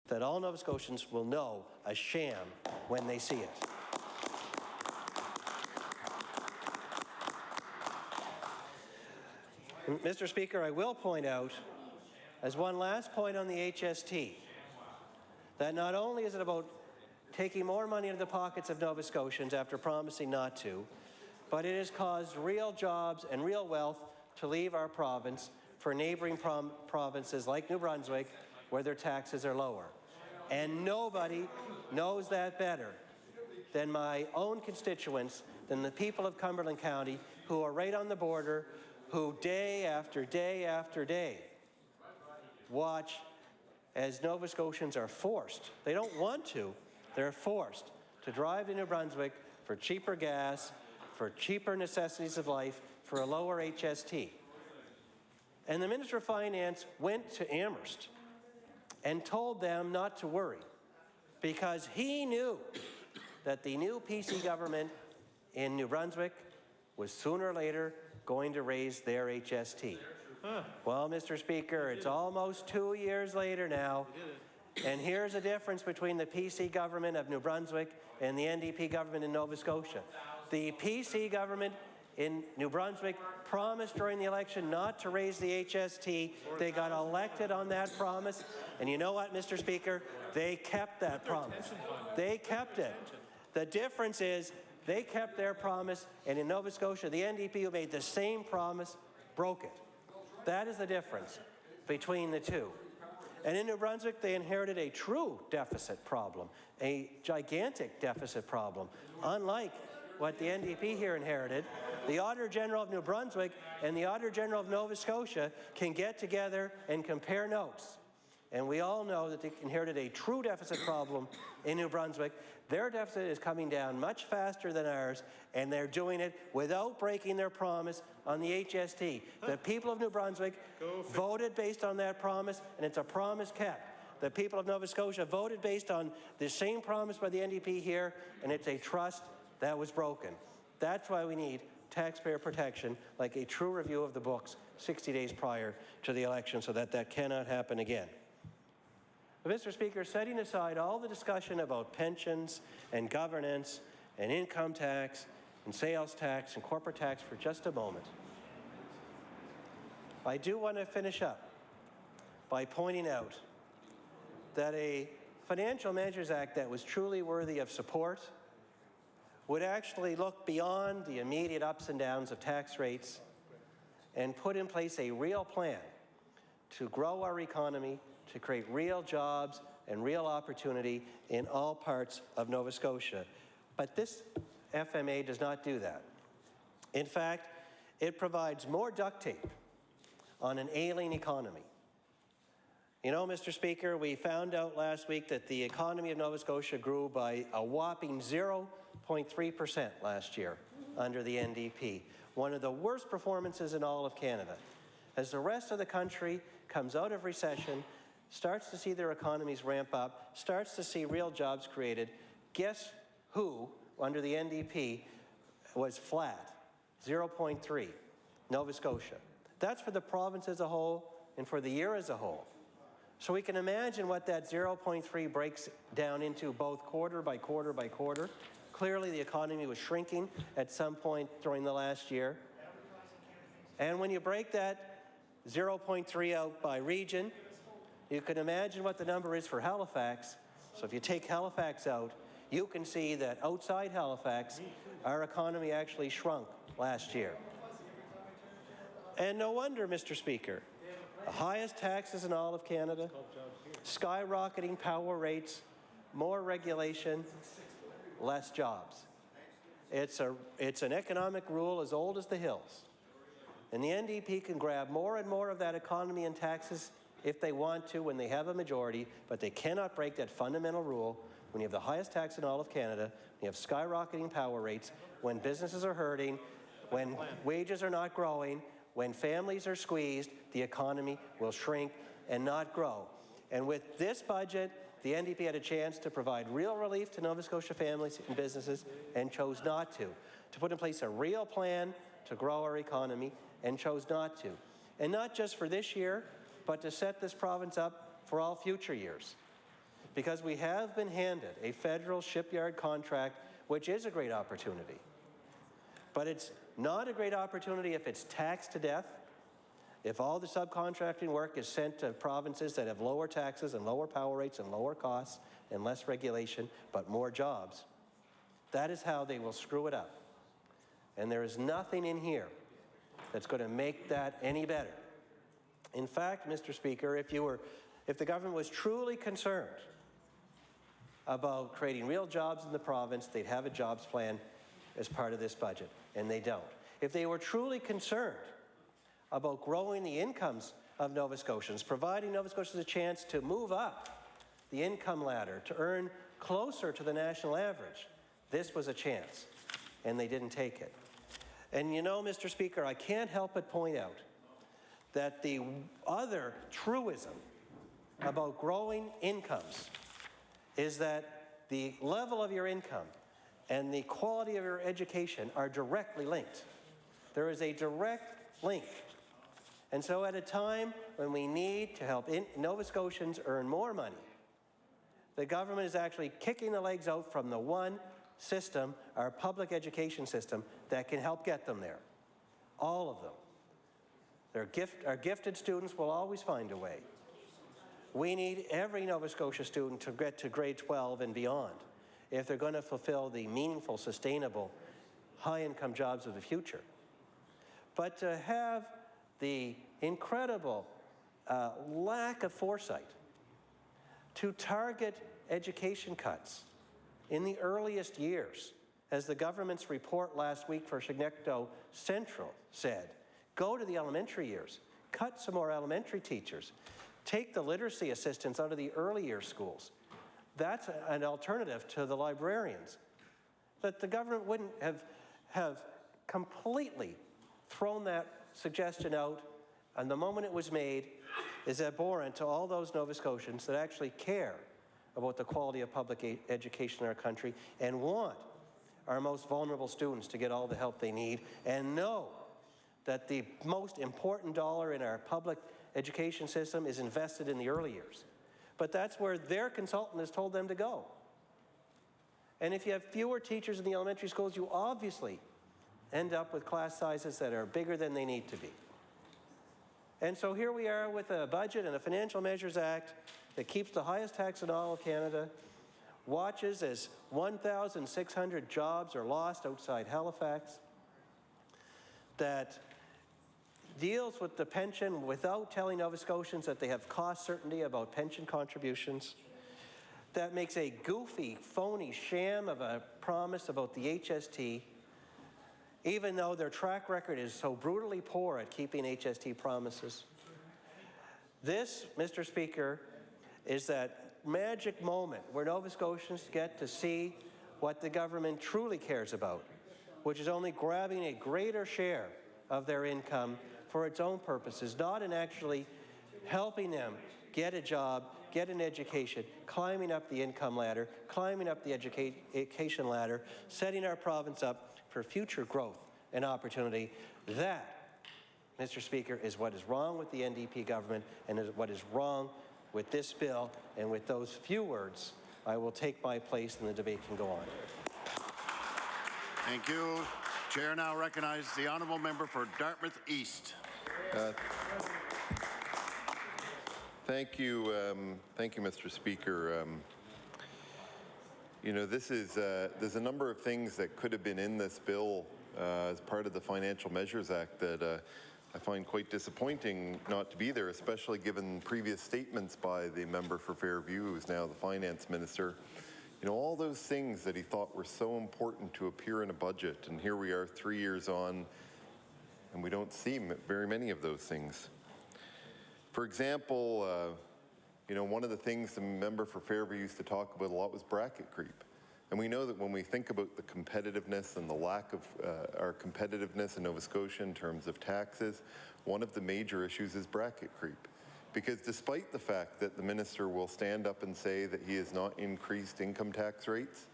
that all Nova Scotians will know a sham when they see it. Mr. Speaker, I will point out, as one last point on the HST, that not only is it about taking more money into the pockets of Nova Scotians after promising not to, but it has caused real jobs and real wealth to leave our province for neighbouring provinces like New Brunswick, where their taxes are lower. And nobody knows that better than my own constituents, than the people of Cumberland County, who are right on the border, who day after day after day watch as Nova Scotians are forced, they don't want to, they're forced to drive to New Brunswick for cheaper gas, for cheaper necessities of life, for a lower HST. And the Minister of Finance went to Amherst and told them not to worry, because he knew that the new PC government in New Brunswick was sooner or later going to raise their HST. Well, Mr. Speaker, it's almost 2 years later now, and here's a difference between the PC government of New Brunswick and the NDP government in Nova Scotia. The PC government in New Brunswick promised during the election not to raise the HST. They got elected on that promise, and you know what, Mr. Speaker? They kept that promise. They kept it. The difference is they kept their promise, and in Nova Scotia, the NDP, who made the same promise, broke it. That is the difference between the two. And in New Brunswick, they inherited a true deficit problem, a gigantic deficit problem, unlike what the NDP here inherited. The Auditor General of New Brunswick and the Auditor General of Nova Scotia can get together and compare notes. And we all know that they inherited a true deficit problem in New Brunswick. Their deficit is coming down much faster than ours, and they're doing it without breaking their promise on the HST. The people of New Brunswick voted based on that promise, and it's a promise kept. The people of Nova Scotia voted based on the same promise by the NDP here, and it's a trust that was broken. That's why we need taxpayer protection, like a true review of the books 60 days prior to the election, so that that cannot happen again. Mr. Speaker, setting aside all the discussion about pensions and governance and income tax and sales tax and corporate tax for just a moment, I do want to finish up by pointing out that a Financial Measures Act that was truly worthy of support would actually look beyond the immediate ups and downs of tax rates and put in place a real plan to grow our economy, to create real jobs and real opportunity in all parts of Nova Scotia. But this FMA does not do that. In fact, it provides more duct tape on an ailing economy. You know, Mr. Speaker, we found out last week that the economy of Nova Scotia grew by a whopping 0.3% last year under the NDP, one of the worst performances in all of Canada. As the rest of the country comes out of recession, starts to see their economies ramp up, starts to see real jobs created, guess who, under the NDP, was flat? 0.3, Nova Scotia. That's for the province as a whole and for the year as a whole. So we can imagine what that 0.3 breaks down into, both quarter by quarter by quarter. Clearly the economy was shrinking at some point during the last year. And when you break that 0.3 out by region, you can imagine what the number is for Halifax. So if you take Halifax out, you can see that outside Halifax, our economy actually shrunk last year. And no wonder, Mr. Speaker, the highest taxes in all of Canada, skyrocketing power rates, more regulation, less jobs. It's an economic rule as old as the hills. And the NDP can grab more and more of that economy and taxes if they want to when they have a majority, but they cannot break that fundamental rule when you have the highest tax in all of Canada, when you have skyrocketing power rates, when businesses are hurting, when wages are not growing, when families are squeezed, the economy will shrink and not grow. And with this budget, the NDP had a chance to provide real relief to Nova Scotia families and businesses and chose not to put in place a real plan to grow our economy and chose not to. And not just for this year, but to set this province up for all future years. because we have been handed a federal shipyard contract, which is a great opportunity. But it's not a great opportunity if it's taxed to death, if all the subcontracting work is sent to provinces that have lower taxes and lower power rates and lower costs and less regulation, but more jobs. That is how they will screw it up. And there is nothing in here that's going to make that any better. In fact, Mr. Speaker, if the government was truly concerned about creating real jobs in the province, they'd have a jobs plan as part of this budget, and they don't. If they were truly concerned about growing the incomes of Nova Scotians, providing Nova Scotians a chance to move up the income ladder, to earn closer to the national average, this was a chance, and they didn't take it. And you know, Mr. Speaker, I can't help but point out that the other truism about growing incomes is that the level of your income and the quality of your education are directly linked. There is a direct link. And so at a time when we need to help Nova Scotians earn more money, the government is actually kicking the legs out from the one system, our public education system, that can help get them there. All of them. Our gifted students will always find a way. We need every Nova Scotia student to get to grade 12 and beyond if they're going to fulfill the meaningful, sustainable, high-income jobs of the future. But to have the incredible lack of foresight to target education cuts in the earliest years, as the government's report last week for Chignecto Central said, go to the elementary years, cut some more elementary teachers, take the literacy assistants out of the early year schools. That's an alternative to the librarians. But the government wouldn't have completely thrown that suggestion out, and the moment it was made is abhorrent to all those Nova Scotians that actually care about the quality of public education in our country and want our most vulnerable students to get all the help they need and know that the most important dollar in our public education system is invested in the early years. But that's where their consultant has told them to go. And if you have fewer teachers in the elementary schools, you obviously end up with class sizes that are bigger than they need to be. And so here we are with a budget and a Financial Measures Act that keeps the highest tax in all of Canada, watches as 1,600 jobs are lost outside Halifax, that deals with the pension without telling Nova Scotians that they have cost certainty about pension contributions, that makes a goofy, phony sham of a promise about the HST, even though their track record is so brutally poor at keeping HST promises. This, Mr. Speaker, is that magic moment where Nova Scotians get to see what the government truly cares about, which is only grabbing a greater share of their income for its own purposes, not in actually helping them get a job, get an education, climbing up the income ladder, climbing up the education ladder, setting our province up for future growth and opportunity. That, Mr. Speaker, is what is wrong with the NDP government and is what is wrong with this bill. And with those few words, I will take my place and the debate can go on. Thank you. Chair now recognizes the honourable member for Dartmouth East. Thank you, Mr. Speaker. You know, this is there's a number of things that could have been in this bill as part of the Financial Measures Act that I find quite disappointing not to be there, especially given previous statements by the member for Fairview, who is now the Finance Minister. You know, all those things that he thought were so important to appear in a budget, and here we are 3 years on, and we don't see very many of those things. For example, you know, one of the things the member for Fairview used to talk about a lot was bracket creep. And we know that when we think about the competitiveness and the lack of our competitiveness in Nova Scotia in terms of taxes, one of the major issues is bracket creep. Because despite the fact that the minister will stand up and say that he has not increased income tax rates,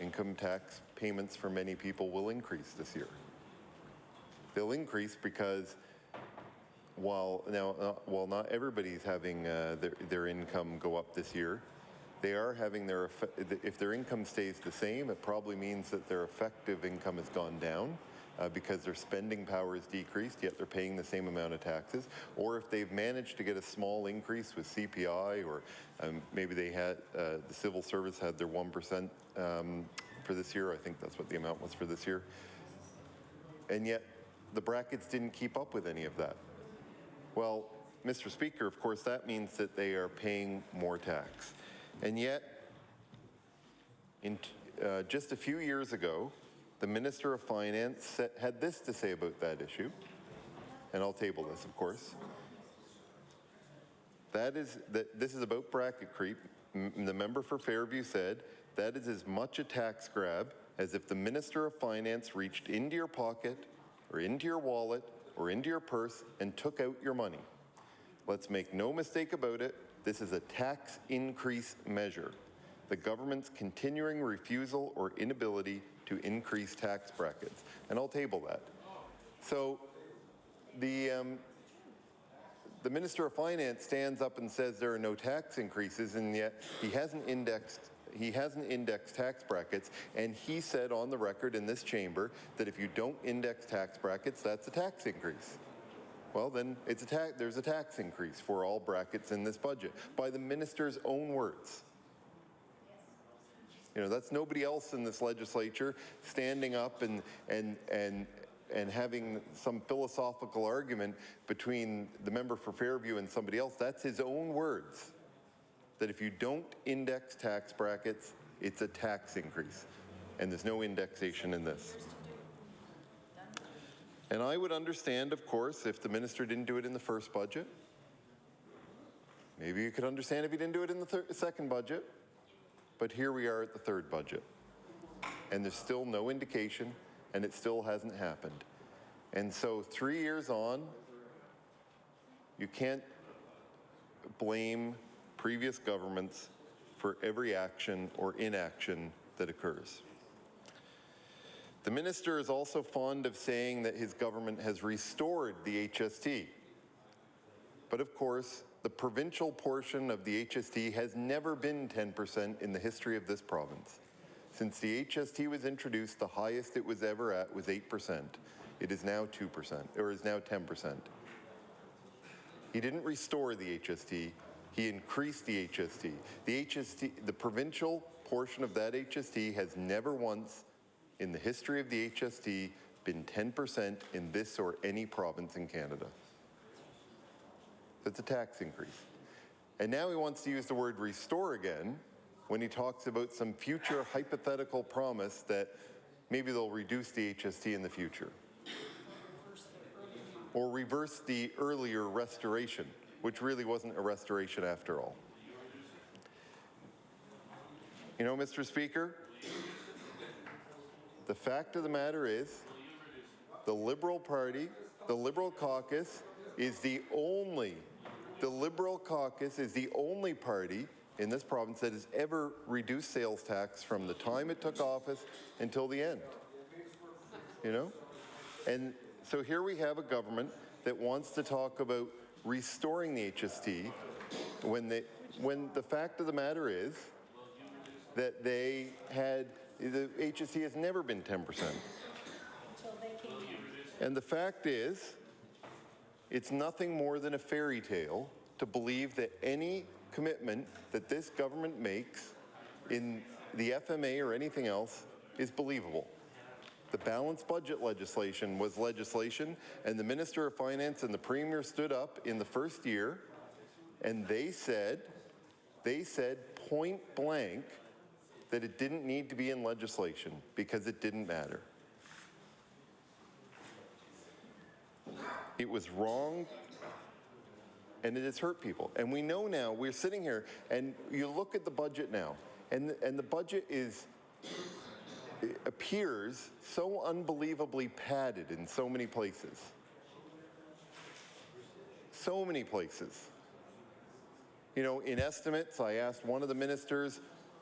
income tax payments for many people will increase this year. They'll increase because while not everybody's having their income go up this year, they are having their, if their income stays the same, it probably means that their effective income has gone down because their spending power is decreased, yet they're paying the same amount of taxes. Or if they've managed to get a small increase with CPI, or maybe they had, the civil service had their 1% for this year. I think that's what the amount was for this year. And yet the brackets didn't keep up with any of that. Well, Mr. Speaker, of course, that means that they are paying more tax. And yet, just a few years ago, the Minister of Finance had this to say about that issue, and I'll table this, of course. This is about bracket creep. The member for Fairview said, that is as much a tax grab as if the Minister of Finance reached into your pocket or into your wallet or into your purse and took out your money. Let's make no mistake about it, this is a tax increase measure. The government's continuing refusal or inability to increase tax brackets. And I'll table that. So the Minister of Finance stands up and says there are no tax increases, and yet he hasn't indexed tax brackets, and he said on the record in this chamber that if you don't index tax brackets, that's a tax increase. Well, then there's a tax increase for all brackets in this budget, by the minister's own words. You know, that's nobody else in this legislature standing up and having some philosophical argument between the member for Fairview and somebody else. That's his own words, that if you don't index tax brackets, it's a tax increase. And there's no indexation in this. And I would understand, of course, if the minister didn't do it in the first budget. Maybe you could understand if he didn't do it in the second budget. But here we are at the third budget. And there's still no indication, and it still hasn't happened. And so 3 years on, you can't blame previous governments for every action or inaction that occurs. The minister is also fond of saying that his government has restored the HST. But of course, the provincial portion of the HST has never been 10% in the history of this province. Since the HST was introduced, the highest it was ever at was 8%. It is now 2%, or is now 10%. He didn't restore the HST, he increased the HST. The provincial portion of that HST has never once in the history of the HST been 10% in this or any province in Canada. That's a tax increase. And now he wants to use the word restore again when he talks about some future hypothetical promise that maybe they'll reduce the HST in the future. Or reverse the earlier restoration, which really wasn't a restoration after all. You know, Mr. Speaker, the fact of the matter is the Liberal Party, the Liberal caucus is the only party in this province that has ever reduced sales tax from the time it took office until the end. You know? And so here we have a government that wants to talk about restoring the HST when the fact of the matter is that the HST has never been 10%. And the fact is, it's nothing more than a fairy tale to believe that any commitment that this government makes in the FMA or anything else is believable. The balanced budget legislation was legislation, and the Minister of Finance and the Premier stood up in the first year, and they said point blank that it didn't need to be in legislation because it didn't matter. It was wrong, and it has hurt people. And we know now, we're sitting here, and you look at the budget now, and the budget appears so unbelievably padded in so many places. So many places. You know, in estimates, I asked one of the ministers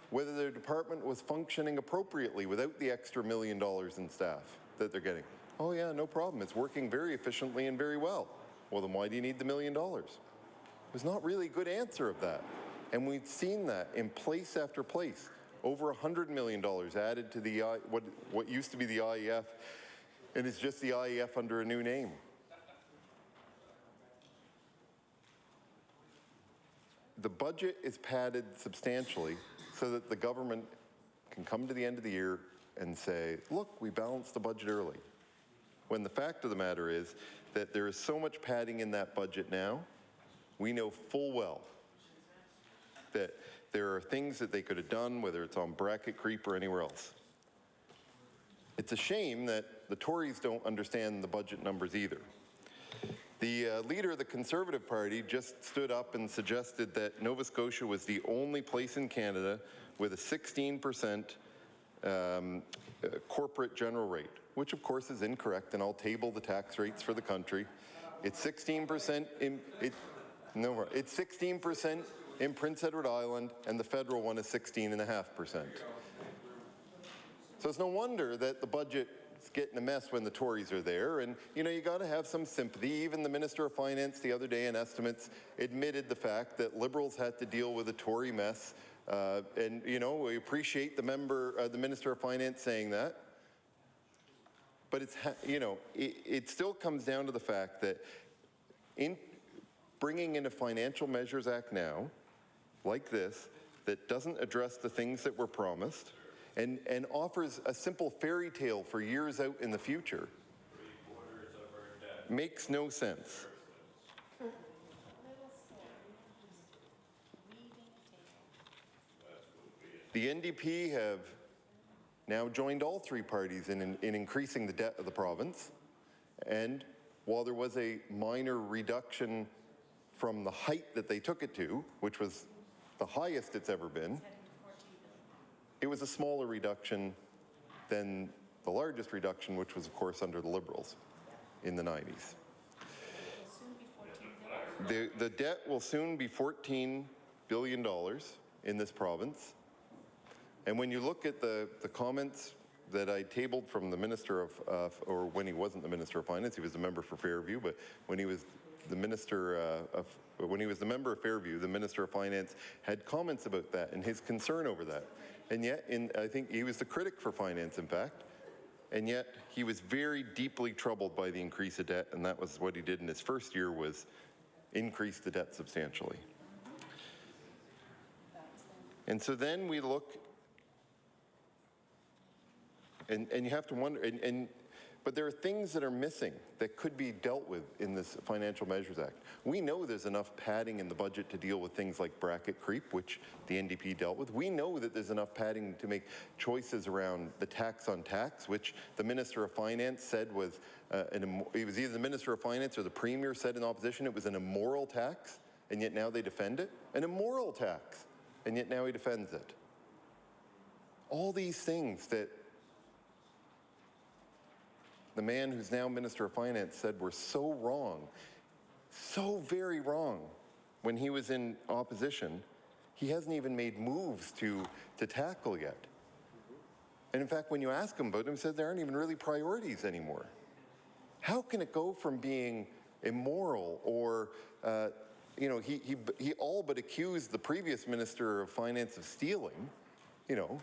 whether their department was functioning appropriately without the extra $1 million in staff that they're getting. Oh yeah, no problem. It's working very efficiently and very well. Well, then why do you need the $1 million? It was not really a good answer of that. And we've seen that in place after place. Over $100 million added to the what used to be the IEF, and it's just the IEF under a new name. The budget is padded substantially so that the government can come to the end of the year and say, look, we balanced the budget early. When the fact of the matter is that there is so much padding in that budget now, we know full well that there are things that they could have done, whether it's on bracket creep or anywhere else. It's a shame that the Tories don't understand the budget numbers either. The leader of the Conservative Party just stood up and suggested that Nova Scotia was the only place in Canada with a 16% corporate general rate, which of course is incorrect, and I'll table the tax rates for the country. It's 16% it's 16% in Prince Edward Island, and the federal one is 16.5%. So it's no wonder that the budget's getting a mess when the Tories are there, and you know, you got to have some sympathy. Even the Minister of Finance the other day in estimates admitted the fact that Liberals had to deal with a Tory mess, and you know, we appreciate the Minister of Finance saying that. But it's, you know, it still comes down to the fact that in bringing in a Financial Measures Act now, like this, that doesn't address the things that were promised and offers a simple fairy tale for years out in the future, makes no sense. The NDP have now joined all three parties in increasing the debt of the province, and while there was a minor reduction from the height that they took it to, which was the highest it's ever been, it was a smaller reduction than the largest reduction, which was of course under the Liberals in the 90s. The debt will soon be $14 billion in this province. And when you look at the comments that I tabled from the Minister of, or when he wasn't the Minister of Finance, he was the member for Fairview, but when he was the Minister when he was the member of Fairview, the Minister of Finance had comments about that and his concern over that. And yet, I think he was the critic for finance, in fact, and yet he was very deeply troubled by the increase of debt, and that was what he did in his first year, was increase the debt substantially. And so then we look, and you have to wonder, but there are things that are missing that could be dealt with in this Financial Measures Act. We know there's enough padding in the budget to deal with things like bracket creep, which the NDP dealt with. We know that there's enough padding to make choices around the tax on tax, which the Minister of Finance said was, it was either the Minister of Finance or the Premier said in opposition it was an immoral tax, and yet now they defend it. An immoral tax, and yet now he defends it. All these things that the man who's now Minister of Finance said were so wrong, so very wrong when he was in opposition, he hasn't even made moves to tackle yet. And in fact, when you ask him about them, he says there aren't even really priorities anymore. How can it go from being immoral or, you know, he all but accused the previous Minister of Finance of stealing, you know,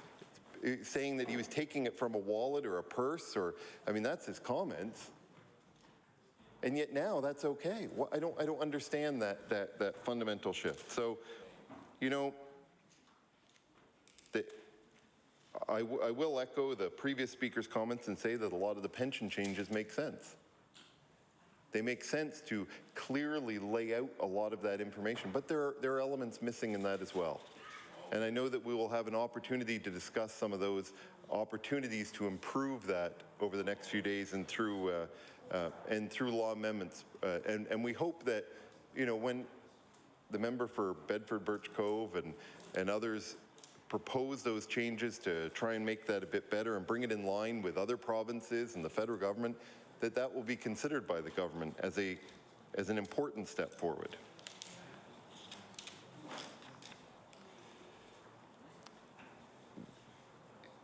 saying that he was taking it from a wallet or a purse, or, I mean, that's his comments. And yet now that's okay. I don't understand that fundamental shift. So, you know, I will echo the previous speaker's comments and say that a lot of the pension changes make sense. They make sense to clearly lay out a lot of that information, but there are elements missing in that as well. And I know that we will have an opportunity to discuss some of those opportunities to improve that over the next few days and through law amendments. And we hope that, you know, when the member for Bedford Birch Cove and others propose those changes to try and make that a bit better and bring it in line with other provinces and the federal government, that will be considered by the government as an important step forward.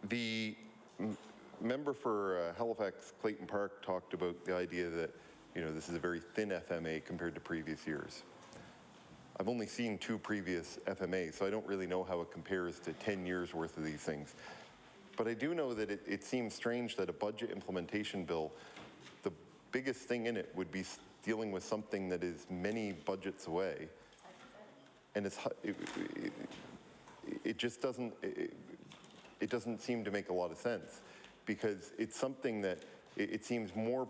The member for Halifax Clayton Park talked about the idea that, you know, this is a very thin FMA compared to previous years. I've only seen 2 previous FMAs, so I don't really know how it compares to 10 years worth of these things. But I do know that it seems strange that a budget implementation bill, the biggest thing in it would be dealing with something that is many budgets away, and it just doesn't, it doesn't seem to make a lot of sense, because it's something that it seems more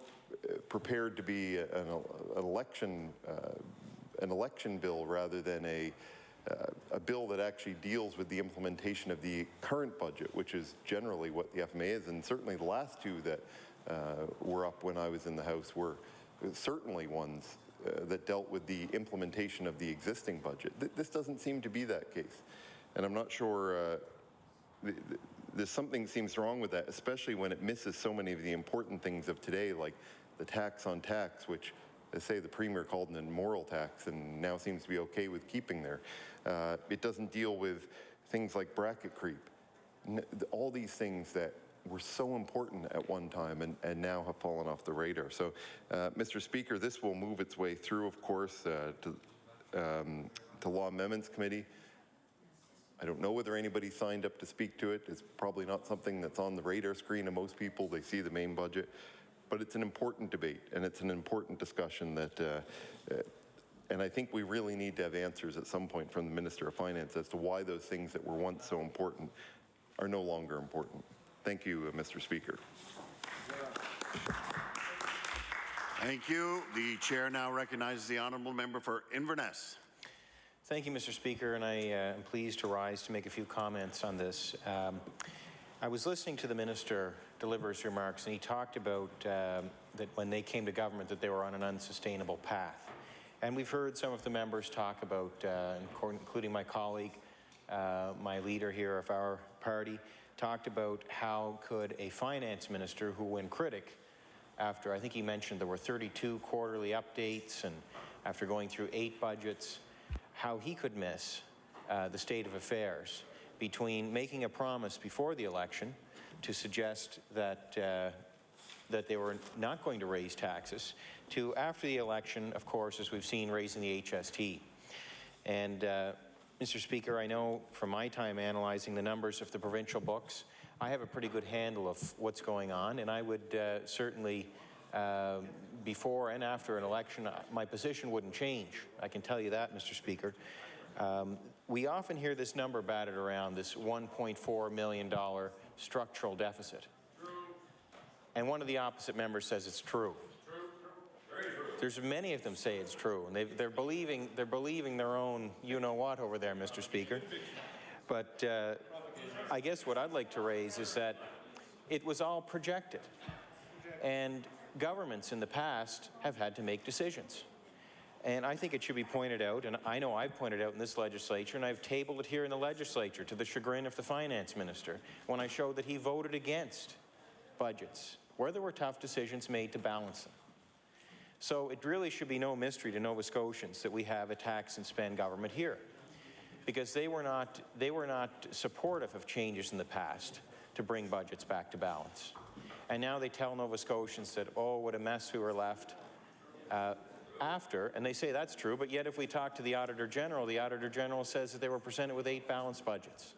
prepared to be an election bill rather than a bill that actually deals with the implementation of the current budget, which is generally what the FMA is. And certainly the last 2 that were up when I was in the House were certainly ones that dealt with the implementation of the existing budget. This doesn't seem to be that case. And I'm not sure, there's something seems wrong with that, especially when it misses so many of the important things of today, like the tax on tax, which, as say, the Premier called an immoral tax and now seems to be okay with keeping there. It doesn't deal with things like bracket creep. All these things that were so important at one time and now have fallen off the radar. So, Mr. Speaker, this will move its way through, of course, to Law Amendments Committee. I don't know whether anybody signed up to speak to it. It's probably not something that's on the radar screen of most people. They see the main budget. But it's an important debate, and it's an important discussion that, and I think we really need to have answers at some point from the Minister of Finance as to why those things that were once so important are no longer important. Thank you, Mr. Speaker. Thank you. The chair now recognizes the honourable member for Inverness. Thank you, Mr. Speaker, and I am pleased to rise to make a few comments on this. I was listening to the Minister deliver his remarks, and he talked about that when they came to government that they were on an unsustainable path. And we've heard some of the members talk about, including my colleague, my leader here of our party, talked about how could a finance minister who went critic after, I think he mentioned there were 32 quarterly updates, and after going through 8 budgets, how he could miss the state of affairs between making a promise before the election to suggest that that they were not going to raise taxes, to after the election, of course, as we've seen, raising the HST. And Mr. Speaker, I know from my time analyzing the numbers of the provincial books, I have a pretty good handle of what's going on, and I would certainly, before and after an election, my position wouldn't change. I can tell you that, Mr. Speaker. We often hear this number batted around, this $1.4 million structural deficit. And one of the opposite members says it's true. There's many of them say it's true, and they're believing their own you-know-what over there, Mr. Speaker. But I guess what I'd like to raise is that it was all projected. And governments in the past have had to make decisions. And I think it should be pointed out, and I know I've pointed out in this legislature, and I've tabled it here in the legislature to the chagrin of the finance minister, when I showed that he voted against budgets where there were tough decisions made to balance them. So it really should be no mystery to Nova Scotians that we have a tax and spend government here, because they were not supportive of changes in the past to bring budgets back to balance. And now they tell Nova Scotians that, oh, what a mess we were left after, and they say that's true, but yet if we talk to the Auditor General, the Auditor General says that they were presented with 8 balanced budgets.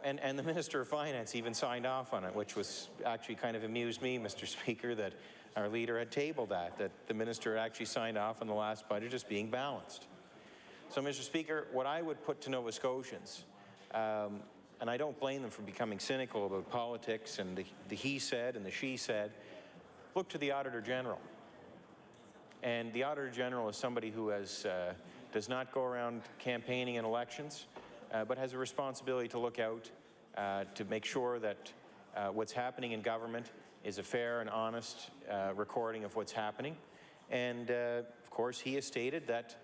And the Minister of Finance even signed off on it, which was actually kind of amused me, Mr. Speaker, that our leader had tabled that the Minister actually signed off on the last budget as being balanced. So, Mr. Speaker, what I would put to Nova Scotians, and I don't blame them for becoming cynical about politics and the he said and the she said, look to the Auditor General. And the Auditor General is somebody who does not go around campaigning in elections, but has a responsibility to look out to make sure that what's happening in government is a fair and honest recording of what's happening. And of course, he has stated that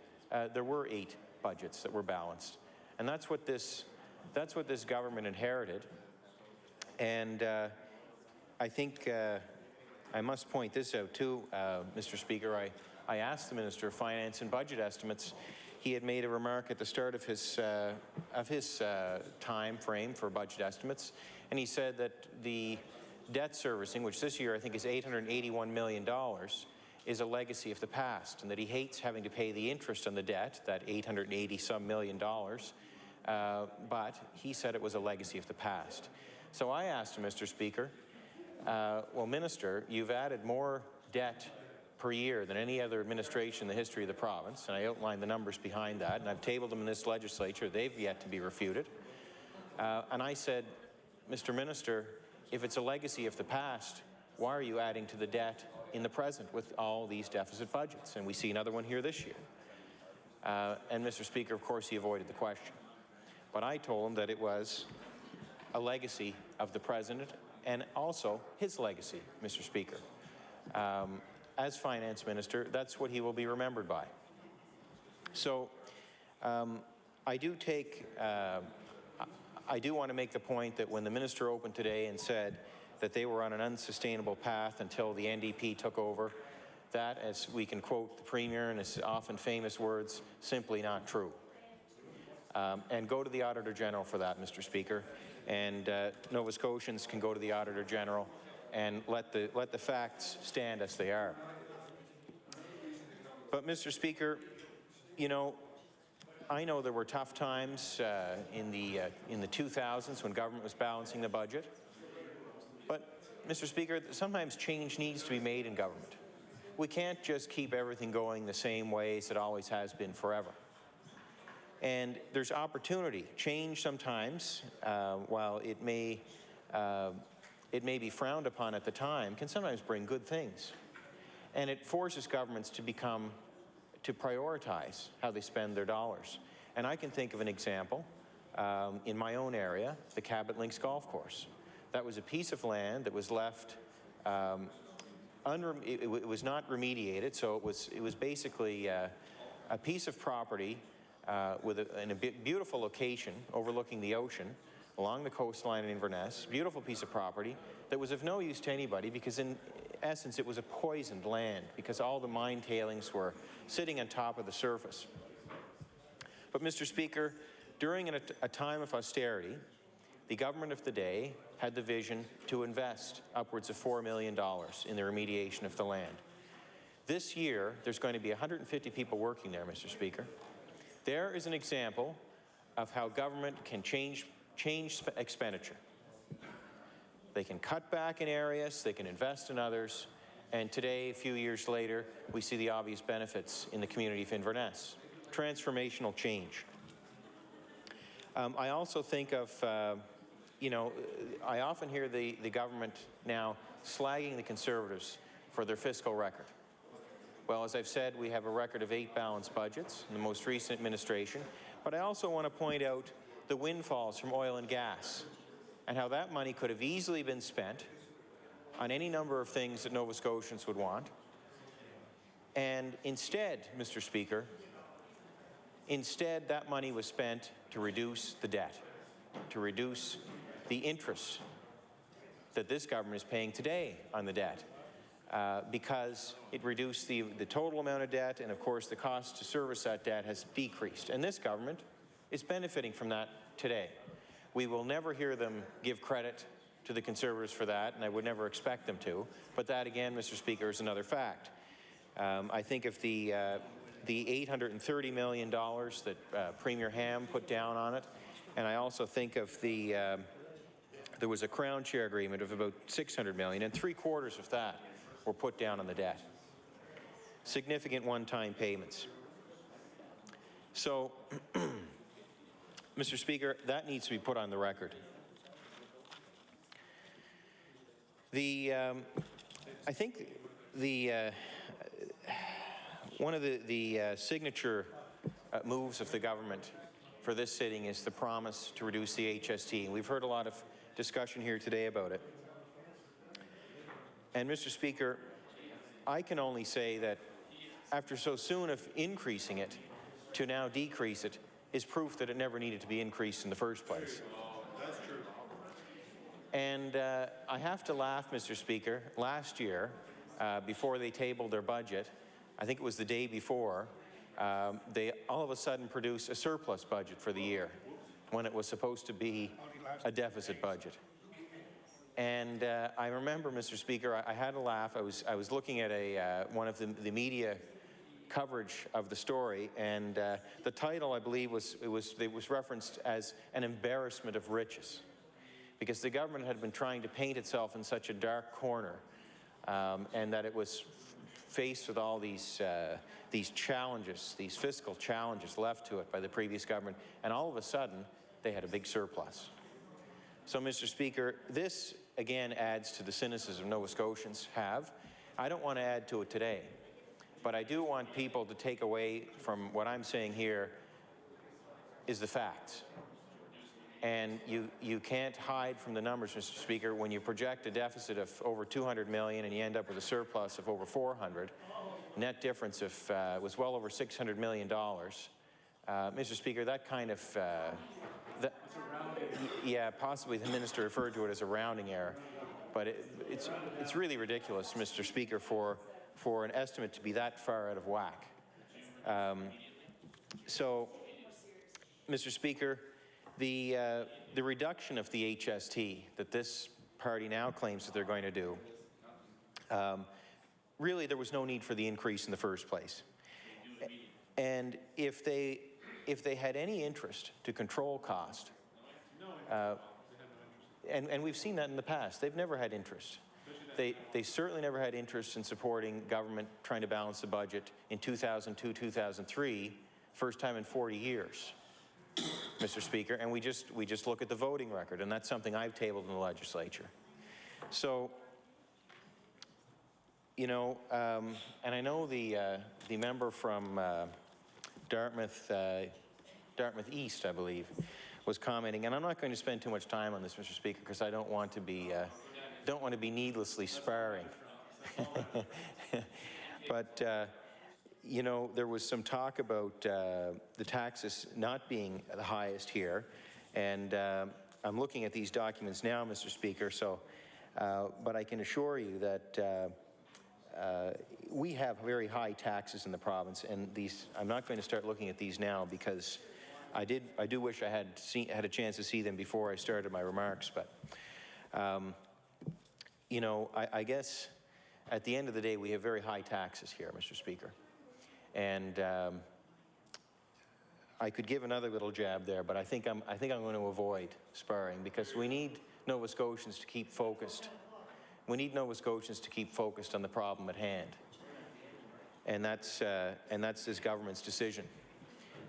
there were 8 budgets that were balanced, and that's what this government inherited. And I think I must point this out too, Mr. Speaker. I asked the Minister of Finance in budget estimates. He had made a remark at the start of his time frame for budget estimates, and he said that the debt servicing, which this year I think is $881 million, is a legacy of the past, and that he hates having to pay the interest on the debt, that $880-some million, but he said it was a legacy of the past. So I asked him, Mr. Speaker, well, Minister, you've added more debt per year than any other administration in the history of the province, and I outlined the numbers behind that, and I've tabled them in this legislature. They've yet to be refuted. And I said, Mr. Minister, if it's a legacy of the past, why are you adding to the debt in the present with all these deficit budgets? And we see another one here this year. And Mr. Speaker, of course, he avoided the question. But I told him that it was a legacy of the President and also his legacy, Mr. Speaker. As Finance Minister, that's what he will be remembered by. So I do want to make the point that when the Minister opened today and said that they were on an unsustainable path until the NDP took over, that, as we can quote the Premier in his often famous words, simply not true. And go to the Auditor General for that, Mr. Speaker. And Nova Scotians can go to the Auditor General and let the facts stand as they are. But, Mr. Speaker, you know, I know there were tough times in the 2000s when government was balancing the budget. But, Mr. Speaker, sometimes change needs to be made in government. We can't just keep everything going the same way as it always has been forever. And there's opportunity. Change sometimes, while it may be frowned upon at the time, can sometimes bring good things. And it forces governments to prioritize how they spend their dollars. And I can think of an example in my own area, the Cabot Links Golf Course. That was a piece of land that was left, it was not remediated, so it was basically a piece of property in a beautiful location overlooking the ocean along the coastline in Inverness, beautiful piece of property that was of no use to anybody because in essence it was a poisoned land because all the mine tailings were sitting on top of the surface. But Mr. Speaker, during a time of austerity, the government of the day had the vision to invest upwards of $4 million in the remediation of the land. This year, there's going to be 150 people working there, Mr. Speaker. There is an example of how government can change expenditure. They can cut back in areas, they can invest in others, and today, a few years later, we see the obvious benefits in the community of Inverness. Transformational change. I also think of, you know, I often hear the government now slagging the Conservatives for their fiscal record. Well, as I've said, we have a record of 8 balanced budgets in the most recent administration, but I also want to point out the windfalls from oil and gas and how that money could have easily been spent on any number of things that Nova Scotians would want. And instead, Mr. Speaker, that money was spent to reduce the debt, to reduce the interest that this government is paying today on the debt. Because it reduced the total amount of debt, and of course the cost to service that debt has decreased. And this government is benefiting from that today. We will never hear them give credit to the Conservatives for that, and I would never expect them to. But that again, Mr. Speaker, is another fact. I think of the $830 million that Premier Ham put down on it, and I also think of there was a Crown Share agreement of about $600 million, and 3/4 of that were put down on the debt. Significant one-time payments. So, Mr. Speaker, that needs to be put on the record. I think one of the signature moves of the government for this sitting is the promise to reduce the HST. And we've heard a lot of discussion here today about it. And Mr. Speaker, I can only say that after so soon of increasing it to now decrease it is proof that it never needed to be increased in the first place. That's true. And I have to laugh, Mr. Speaker. Last year, before they tabled their budget, I think it was the day before, they all of a sudden produced a surplus budget for the year when it was supposed to be a deficit budget. And I remember, Mr. Speaker, I had a laugh. I was looking at one of the media coverage of the story, and the title, I believe, was referenced as an embarrassment of riches, because the government had been trying to paint itself in such a dark corner, and that it was faced with all these challenges, these fiscal challenges left to it by the previous government, and all of a sudden, they had a big surplus. So, Mr. Speaker, this again adds to the cynicism Nova Scotians have. I don't want to add to it today, but I do want people to take away from what I'm saying here is the facts. And you can't hide from the numbers, Mr. Speaker. When you project a deficit of over $200 million and you end up with a surplus of over $400, net difference was well over $600 million. Mr. Speaker, that kind of, yeah, possibly the minister referred to it as a rounding error, but it's really ridiculous, Mr. Speaker, for an estimate to be that far out of whack. So, Mr. Speaker, the reduction of the HST that this party now claims that they're going to do, really there was no need for the increase in the first place. And if they had any interest to control cost, and we've seen that in the past, they've never had interest. They certainly never had interest in supporting government trying to balance the budget in 2002, 2003, first time in 40 years. Mr. Speaker, and we just look at the voting record, and that's something I've tabled in the legislature. So, you know, and I know the member from Dartmouth East, I believe, was commenting, and I'm not going to spend too much time on this, Mr. Speaker, because I don't want to be needlessly sparring. But. You know, there was some talk about the taxes not being the highest here, and I'm looking at these documents now, Mr. Speaker, so, but I can assure you that we have very high taxes in the province, and these, I'm not going to start looking at these now because I do wish I had a chance to see them before I started my remarks, but, you know, I guess at the end of the day, we have very high taxes here, Mr. Speaker. And I could give another little jab there, but I think I'm going to avoid sparring because we need Nova Scotians to keep focused. We need Nova Scotians to keep focused on the problem at hand, and that's this government's decision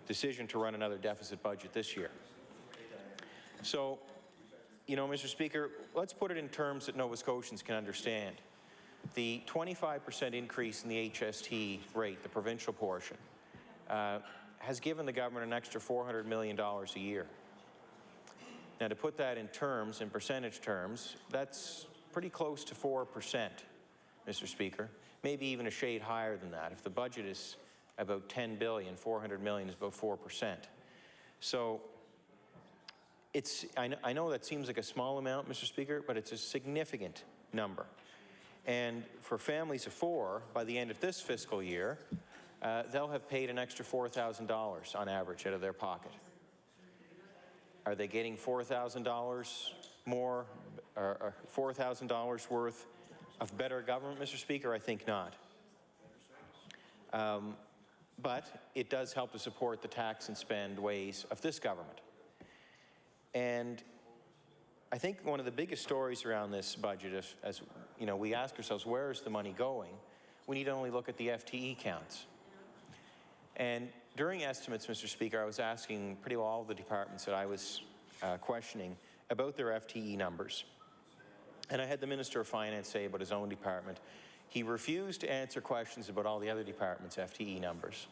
to run another deficit budget this year. So, you know, Mr. Speaker, let's put it in terms that Nova Scotians can understand. The 25% increase in the HST rate, the provincial portion, has given the government an extra $400 million a year. Now, to put that in terms, in percentage terms, that's pretty close to 4%, Mr. Speaker, maybe even a shade higher than that. If the budget is about $10 billion, $400 million is about 4%. So I know that seems like a small amount, Mr. Speaker, but it's a significant number. And for families of 4, by the end of this fiscal year, they'll have paid an extra $4,000 on average out of their pocket. Are they getting $4,000 more, or $4,000 worth of better government, Mr. Speaker? I think not. But it does help to support the tax and spend ways of this government. And I think one of the biggest stories around this budget, as you know, we ask ourselves, where is the money going? We need to only look at the FTE counts. And during estimates, Mr. Speaker, I was asking pretty well all the departments that I was questioning about their FTE numbers. And I had the Minister of Finance say about his own department, he refused to answer questions about all the other departments' FTE numbers.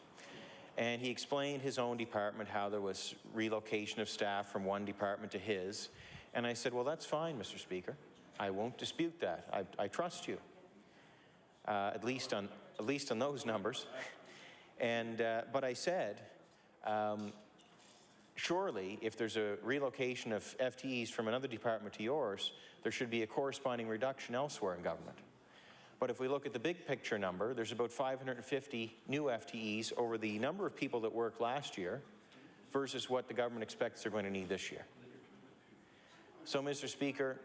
And he explained his own department, how there was relocation of staff from one department to his. And I said, well, that's fine, Mr. Speaker. I won't dispute that. I trust you, at least on those numbers. And but I said, surely, if there's a relocation of FTEs from another department to yours, there should be a corresponding reduction elsewhere in government. But if we look at the big picture number, there's about 550 new FTEs over the number of people that worked last year versus what the government expects they're going to need this year. So, Mr. Speaker,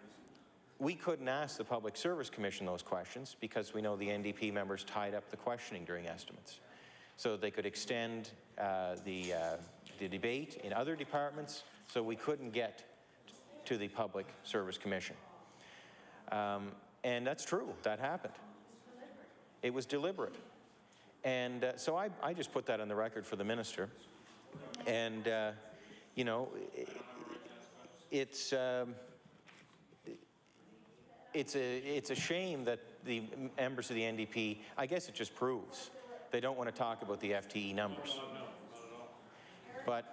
we couldn't ask the Public Service Commission those questions because we know the NDP members tied up the questioning during estimates, so that they could extend the debate in other departments, so we couldn't get to the Public Service Commission. And that's true, that happened. It was deliberate. And so I just put that on the record for the minister. And, you know, it's a shame that the members of the NDP, I guess it just proves, they don't want to talk about the FTE numbers. But,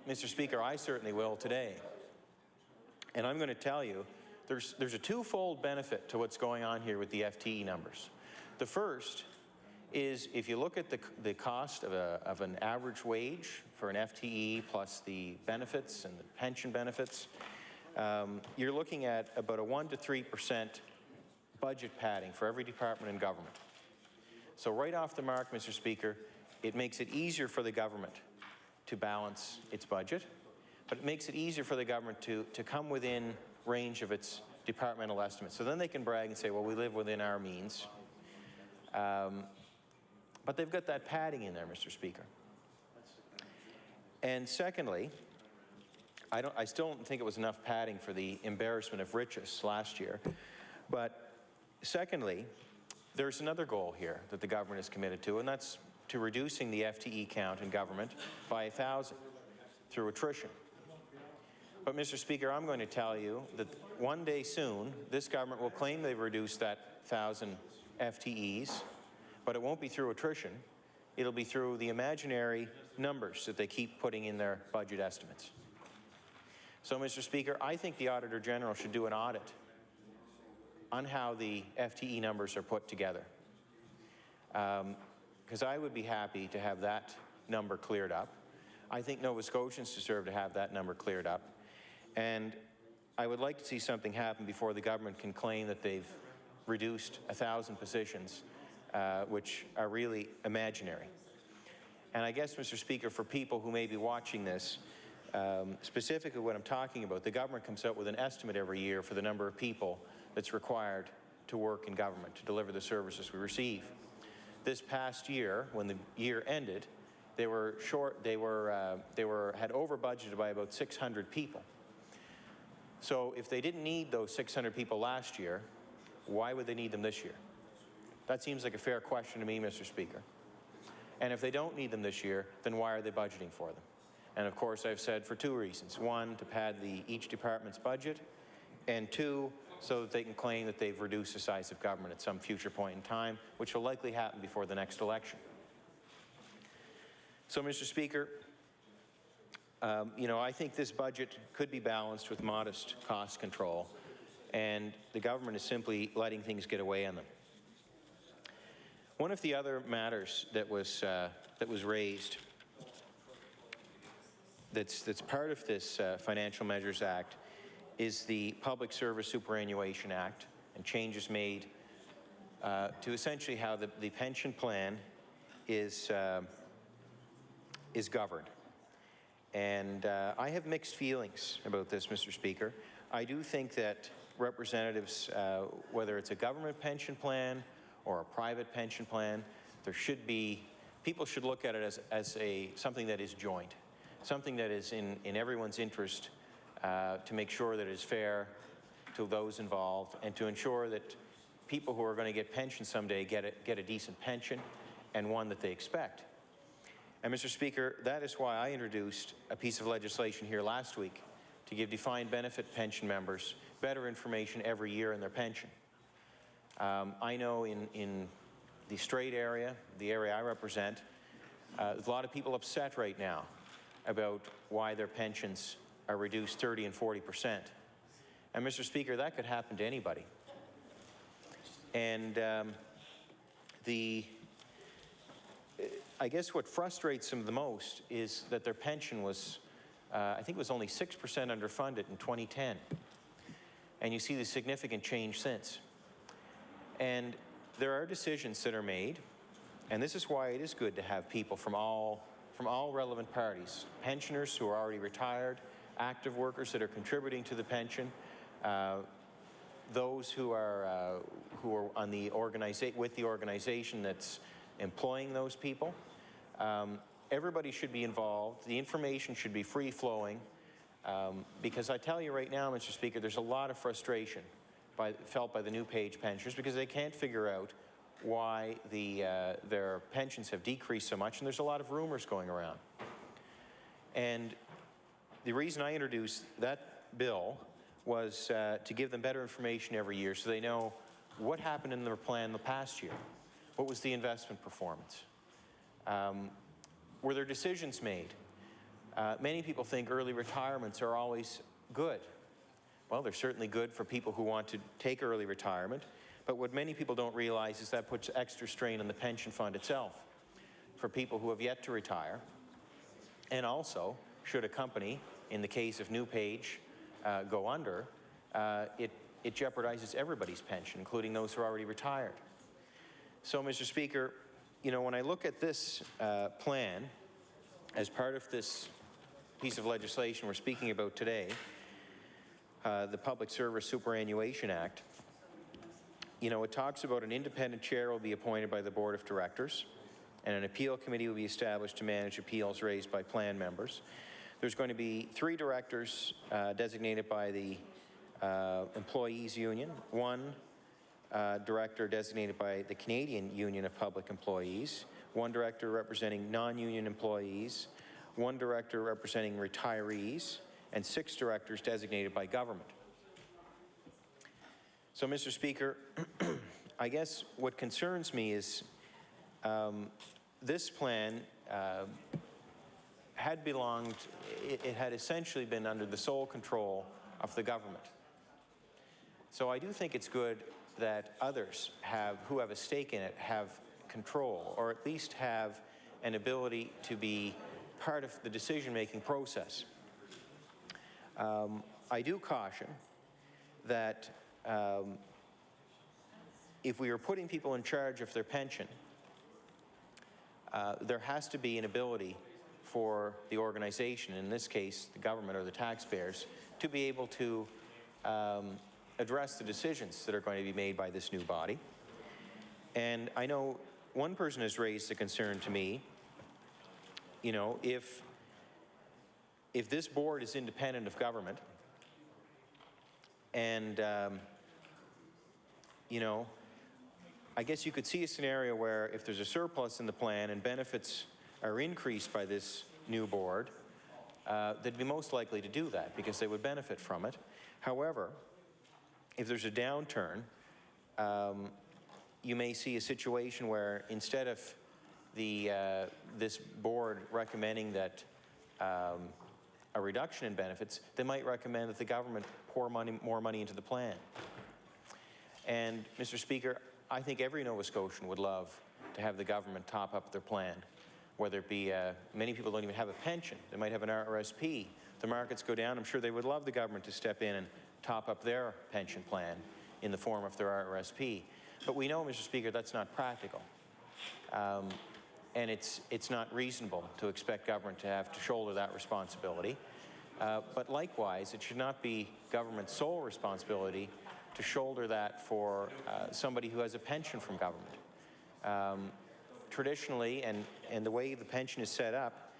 Mr. Speaker, I certainly will today. And I'm going to tell you, there's a twofold benefit to what's going on here with the FTE numbers. The first is if you look at the cost of an average wage for an FTE plus the benefits and the pension benefits, you're looking at about a 1 to 3% budget padding for every department in government. So right off the mark, Mr. Speaker, it makes it easier for the government to balance its budget, but it makes it easier for the government to come within range of its departmental estimates. So then they can brag and say, well, we live within our means. But they've got that padding in there, Mr. Speaker. And secondly, I still don't think it was enough padding for the embarrassment of riches last year. But secondly, there's another goal here that the government is committed to, and that's to reducing the FTE count in government by 1,000 through attrition. But, Mr. Speaker, I'm going to tell you that one day soon, this government will claim they've reduced that 1,000 FTEs, but it won't be through attrition. It'll be through the imaginary numbers that they keep putting in their budget estimates. So, Mr. Speaker, I think the Auditor General should do an audit on how the FTE numbers are put together. Because I would be happy to have that number cleared up. I think Nova Scotians deserve to have that number cleared up. And I would like to see something happen before the government can claim that they've reduced 1,000 positions, which are really imaginary. And I guess, Mr. Speaker, for people who may be watching this, specifically what I'm talking about, the government comes out with an estimate every year for the number of people that's required to work in government, to deliver the services we receive. This past year, when the year ended, they had over budgeted by about 600 people. So if they didn't need those 600 people last year, why would they need them this year? That seems like a fair question to me, Mr. Speaker. And if they don't need them this year, then why are they budgeting for them? And of course, I've said for two reasons. One, to pad each department's budget, and two, so that they can claim that they've reduced the size of government at some future point in time, which will likely happen before the next election. So, Mr. Speaker, you know, I think this budget could be balanced with modest cost control, and the government is simply letting things get away on them. One of the other matters that was raised that's part of this Financial Measures Act is the Public Service Superannuation Act, and changes made to essentially how the pension plan is governed. And I have mixed feelings about this, Mr. Speaker. I do think that representatives, whether it's a government pension plan or a private pension plan, people should look at it as something that is joint, something that is in everyone's interest to make sure that it is fair to those involved, and to ensure that people who are going to get pensions someday get a decent pension, and one that they expect. And, Mr. Speaker, that is why I introduced a piece of legislation here last week to give defined benefit pension members better information every year in their pension. I know in the Strait area, the area I represent, there's a lot of people upset right now about why their pensions are reduced 30 and 40%. And, Mr. Speaker, that could happen to anybody. And I guess what frustrates them the most is that their pension was, I think it was only 6% underfunded in 2010. And you see the significant change since. And there are decisions that are made, and this is why it is good to have people from all relevant parties, pensioners who are already retired, active workers that are contributing to the pension, those who are on the with the organization that's employing those people. Everybody should be involved. The information should be free-flowing, because I tell you right now, Mr. Speaker, there's a lot of frustration felt by the new Page pensioners because they can't figure out why their pensions have decreased so much, and there's a lot of rumors going around. And the reason I introduced that bill was to give them better information every year so they know what happened in their plan the past year. What was the investment performance? Were there decisions made? Many people think early retirements are always good. Well, they're certainly good for people who want to take early retirement, but what many people don't realize is that puts extra strain on the pension fund itself for people who have yet to retire. And also, should a company, in the case of New Page, go under, it jeopardizes everybody's pension, including those who are already retired. So, Mr. Speaker, you know, when I look at this plan as part of this piece of legislation we're speaking about today, the Public Service Superannuation Act, you know, it talks about an independent chair will be appointed by the Board of Directors, and an appeal committee will be established to manage appeals raised by plan members. There's going to be 3 directors designated by the Employees Union, 1 director designated by the Canadian Union of Public Employees, 1 director representing non-union employees, 1 director representing retirees, and 6 directors designated by government. So, Mr. Speaker, I guess what concerns me is this plan had belonged, it had essentially been under the sole control of the government. So I do think it's good that others who have a stake in it have control, or at least have an ability to be part of the decision-making process. I do caution that if we are putting people in charge of their pension, there has to be an ability for the organization, in this case the government or the taxpayers, to be able to address the decisions that are going to be made by this new body. And I know one person has raised a concern to me, you know, if this board is independent of government and, you know, I guess you could see a scenario where if there's a surplus in the plan and benefits are increased by this new board, they'd be most likely to do that because they would benefit from it. However, if there's a downturn, you may see a situation where instead of this board recommending that a reduction in benefits, they might recommend that the government pour more money into the plan. And, Mr. Speaker, I think every Nova Scotian would love to have the government top up their plan, whether it be, many people don't even have a pension. They might have an RRSP. The markets go down. I'm sure they would love the government to step in and top up their pension plan in the form of their RRSP. But we know, Mr. Speaker, that's not practical. And it's not reasonable to expect government to have to shoulder that responsibility. But likewise, it should not be government's sole responsibility to shoulder that for somebody who has a pension from government. Traditionally, and the way the pension is set up,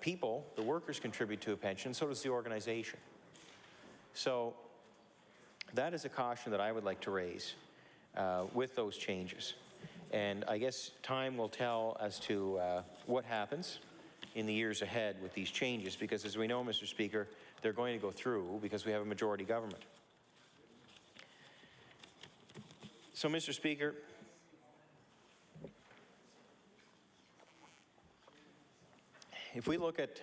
people, the workers, contribute to a pension, so does the organization. So that is a caution that I would like to raise with those changes. And I guess time will tell as to what happens in the years ahead with these changes, because as we know, Mr. Speaker, they're going to go through because we have a majority government. So, Mr. Speaker, if we look at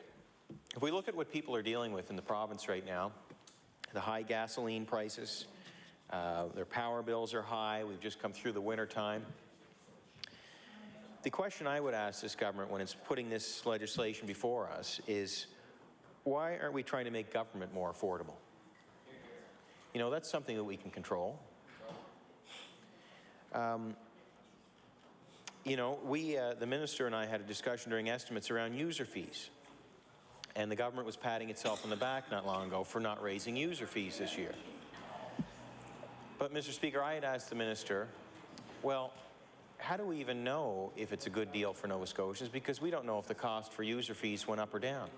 what people are dealing with in the province right now, the high gasoline prices, their power bills are high, we've just come through the winter time. The question I would ask this government when it's putting this legislation before us is, why aren't we trying to make government more affordable? You know, that's something that we can control. You know, the minister and I had a discussion during estimates around user fees. And the government was patting itself on the back not long ago for not raising user fees this year. But, Mr. Speaker, I had asked the minister, well, how do we even know if it's a good deal for Nova Scotians? Because we don't know if the cost for user fees went up or down.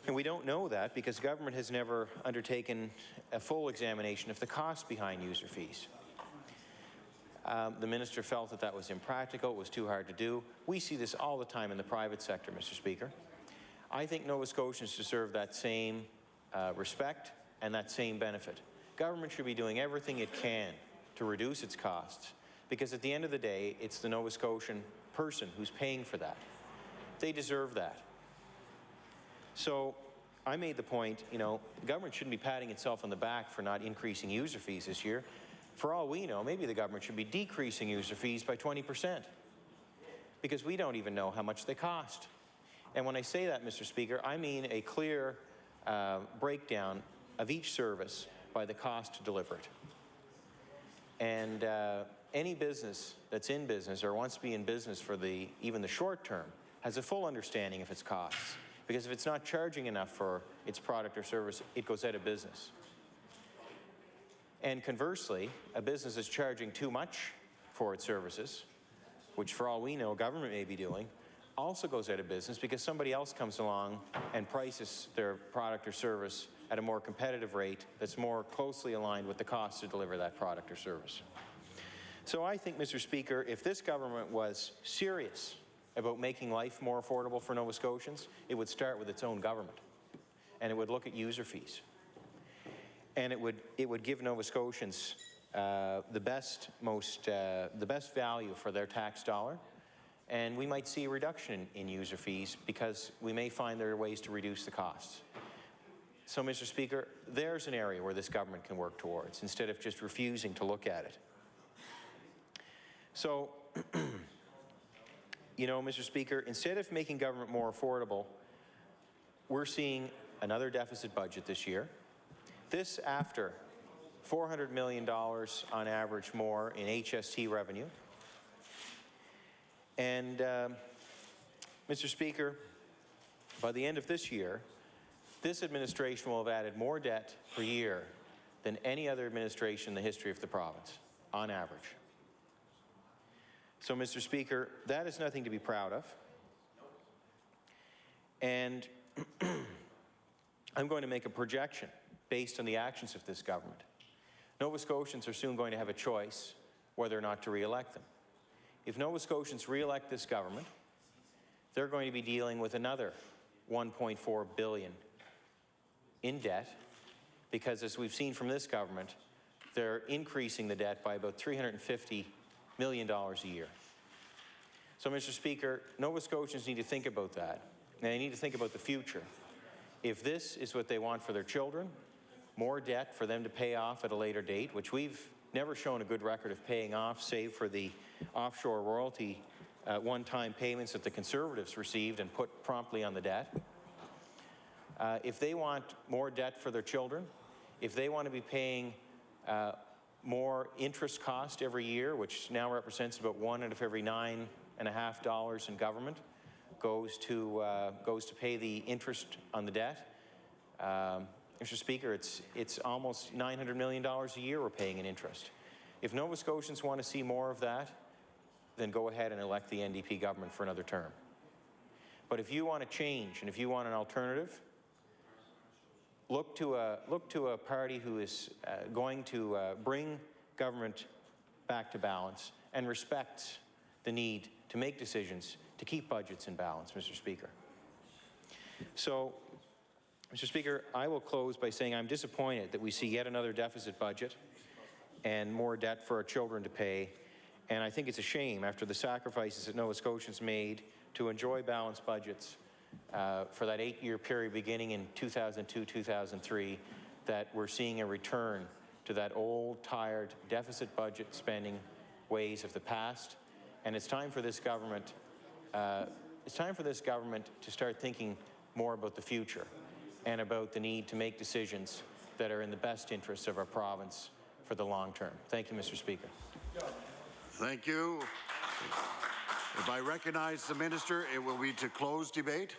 And we don't know that because government has never undertaken a full examination of the cost behind user fees. The minister felt that that was impractical, it was too hard to do. We see this all the time in the private sector, Mr. Speaker. I think Nova Scotians deserve that same respect and that same benefit. Government should be doing everything it can to reduce its costs, because at the end of the day, it's the Nova Scotian person who's paying for that. They deserve that. So I made the point, you know, the government shouldn't be patting itself on the back for not increasing user fees this year. For all we know, maybe the government should be decreasing user fees by 20%, because we don't even know how much they cost. And when I say that, Mr. Speaker, I mean a clear breakdown of each service by the cost to deliver it. And any business that's in business or wants to be in business for even the short term has a full understanding of its costs. Because if it's not charging enough for its product or service, it goes out of business. And conversely, a business that's charging too much for its services, which for all we know government may be doing, also goes out of business because somebody else comes along and prices their product or service at a more competitive rate that's more closely aligned with the cost to deliver that product or service. So I think, Mr. Speaker, if this government was serious about making life more affordable for Nova Scotians, it would start with its own government, and it would look at user fees. And it would give Nova Scotians the best value for their tax dollar, and we might see a reduction in user fees because we may find there are ways to reduce the costs. So, Mr. Speaker, there's an area where this government can work towards instead of just refusing to look at it. So, you know, Mr. Speaker, instead of making government more affordable, we're seeing another deficit budget this year. This after $400 million on average more in HST revenue. And, Mr. Speaker, by the end of this year, this administration will have added more debt per year than any other administration in the history of the province, on average. So, Mr. Speaker, that is nothing to be proud of. And I'm going to make a projection based on the actions of this government. Nova Scotians are soon going to have a choice whether or not to re-elect them. If Nova Scotians re-elect this government, they're going to be dealing with another $1.4 billion in debt, because as we've seen from this government, they're increasing the debt by about $350 million a year. So, Mr. Speaker, Nova Scotians need to think about that, and they need to think about the future. If this is what they want for their children, more debt for them to pay off at a later date, which we've never shown a good record of paying off, save for the offshore royalty one-time payments that the Conservatives received and put promptly on the debt. If they want more debt for their children, if they want to be paying more interest cost every year, which now represents about $1 out of every $9.50 in government, goes to pay the interest on the debt. Mr. Speaker, it's almost $900 million a year we're paying in interest. If Nova Scotians want to see more of that, then go ahead and elect the NDP government for another term. But if you want to change and if you want an alternative, look to a party who is going to bring government back to balance and respects the need to make decisions to keep budgets in balance, Mr. Speaker. So, Mr. Speaker, I will close by saying I'm disappointed that we see yet another deficit budget and more debt for our children to pay. And I think it's a shame, after the sacrifices that Nova Scotians made to enjoy balanced budgets for that 8-year period beginning in 2002-2003, that we're seeing a return to that old, tired deficit budget spending ways of the past. And it's time for this government. It's time for this government to start thinking more about the future and about the need to make decisions that are in the best interests of our province for the long term. Thank you, Mr. Speaker. Thank you. If I recognize the minister, it will be to close debate.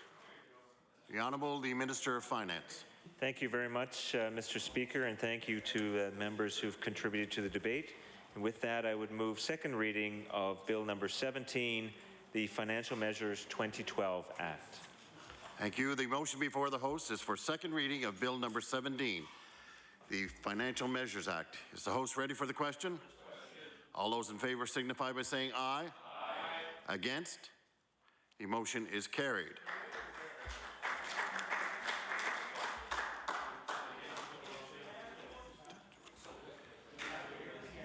The Honourable, the Minister of Finance. Thank you very much, Mr. Speaker, and thank you to members who've contributed to the debate. And with that, I would move second reading of Bill number 17, the Financial Measures 2012 Act. Thank you. The motion before the host is for second reading of Bill number 17, the Financial Measures Act. Is the host ready for the question? All those in favor signify by saying aye. Aye. Against? The motion is carried.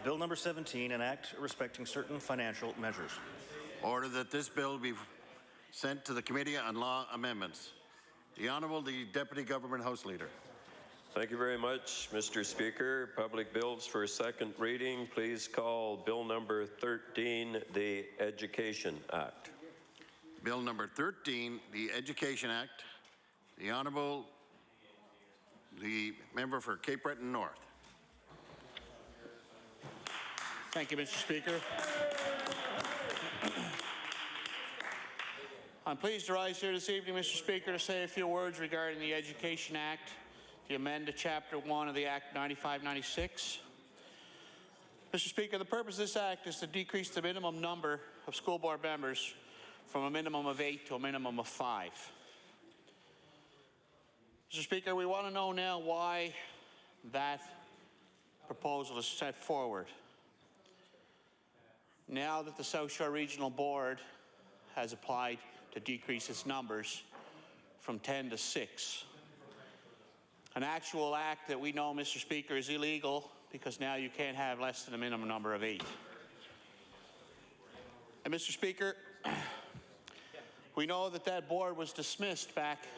Bill number 17, an act respecting certain financial measures. Order that this bill be sent to the Committee on Law Amendments. The Honourable the Deputy Government House Leader. Thank you very much, Mr. Speaker. Public bills for second reading. Please call Bill number 13, the Education Act. Bill number 13, the Education Act. The Honourable the Member for Cape Breton North. Thank you, Mr. Speaker. I'm pleased to rise here this evening, Mr. Speaker, to say a few words regarding the Education Act, the amend to Chapter 1 of the Act 9596. Mr. Speaker, the purpose of this Act is to decrease the minimum number of school board members from a minimum of 8 to a minimum of 5. Mr. Speaker, we want to know now why that proposal is set forward. Now that the South Shore Regional Board has applied to decrease its numbers from 10 to 6. An actual act that we know, Mr. Speaker, is illegal because now you can't have less than a minimum number of 8. And Mr. Speaker, we know that that board was dismissed back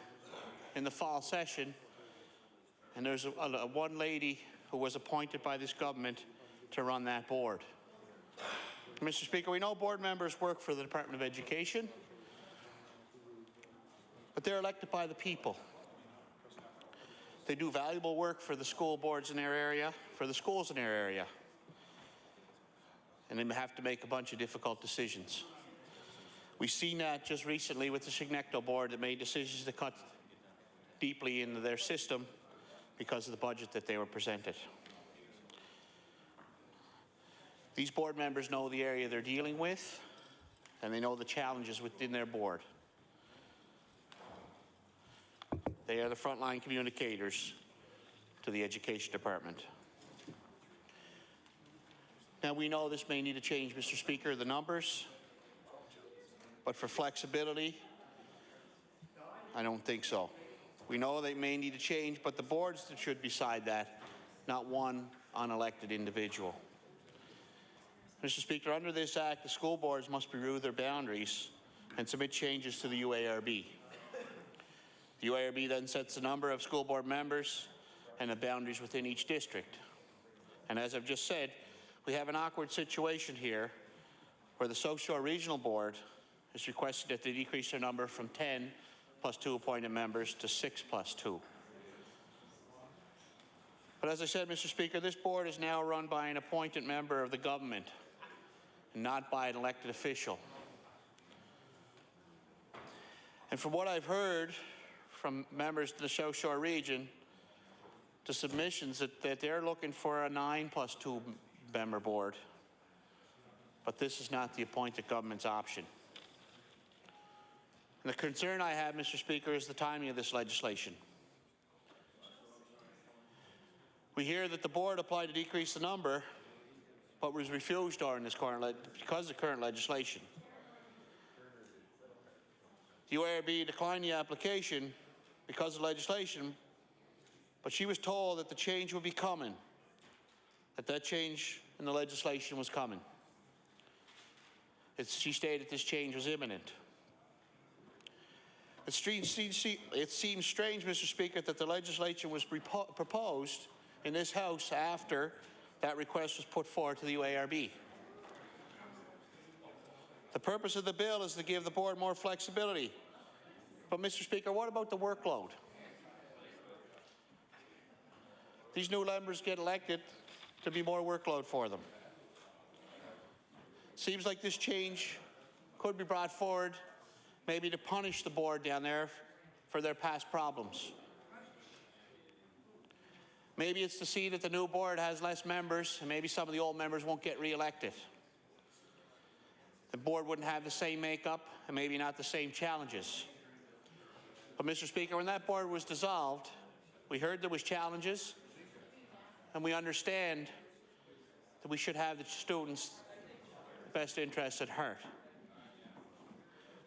in the fall session, and there's one lady who was appointed by this government to run that board. Mr. Speaker, we know board members work for the Department of Education, but they're elected by the people. They do valuable work for the school boards in their area, for the schools in their area, and they have to make a bunch of difficult decisions. We've seen that just recently with the Chignecto board that made decisions to cut deeply into their system because of the budget that they were presented. These board members know the area they're dealing with, and they know the challenges within their board. They are the frontline communicators to the Education Department. Now, we know this may need to change, Mr. Speaker, the numbers, but for flexibility, I don't think so. We know they may need to change, but the boards should decide that, not one unelected individual. Mr. Speaker, under this Act, the school boards must review their boundaries and submit changes to the UARB. The UARB then sets the number of school board members and the boundaries within each district. And as I've just said, we have an awkward situation here where the South Shore Regional Board has requested that they decrease their number from 10 plus 2 appointed members to 6 plus 2. But as I said, Mr. Speaker, this board is now run by an appointed member of the government and not by an elected official. And from what I've heard from members of the South Shore region, the submissions that they're looking for a 9 plus 2 member board, but this is not the appointed government's option. And the concern I have, Mr. Speaker, is the timing of this legislation. We hear that the board applied to decrease the number, but was refused during this because of the current legislation. The UARB declined the application because of legislation, but she was told that the change would be coming, that change in the legislation was coming. She stated this change was imminent. It seems strange, Mr. Speaker, that the legislation was proposed in this House after that request was put forward to the UARB. The purpose of the bill is to give the board more flexibility. But, Mr. Speaker, what about the workload? These new members get elected to be more workload for them. Seems like this change could be brought forward maybe to punish the board down there for their past problems. Maybe it's to see that the new board has less members, and maybe some of the old members won't get re-elected. The board wouldn't have the same makeup, and maybe not the same challenges. But, Mr. Speaker, when that board was dissolved, we heard there was challenges, and we understand that we should have the students' best interests at heart.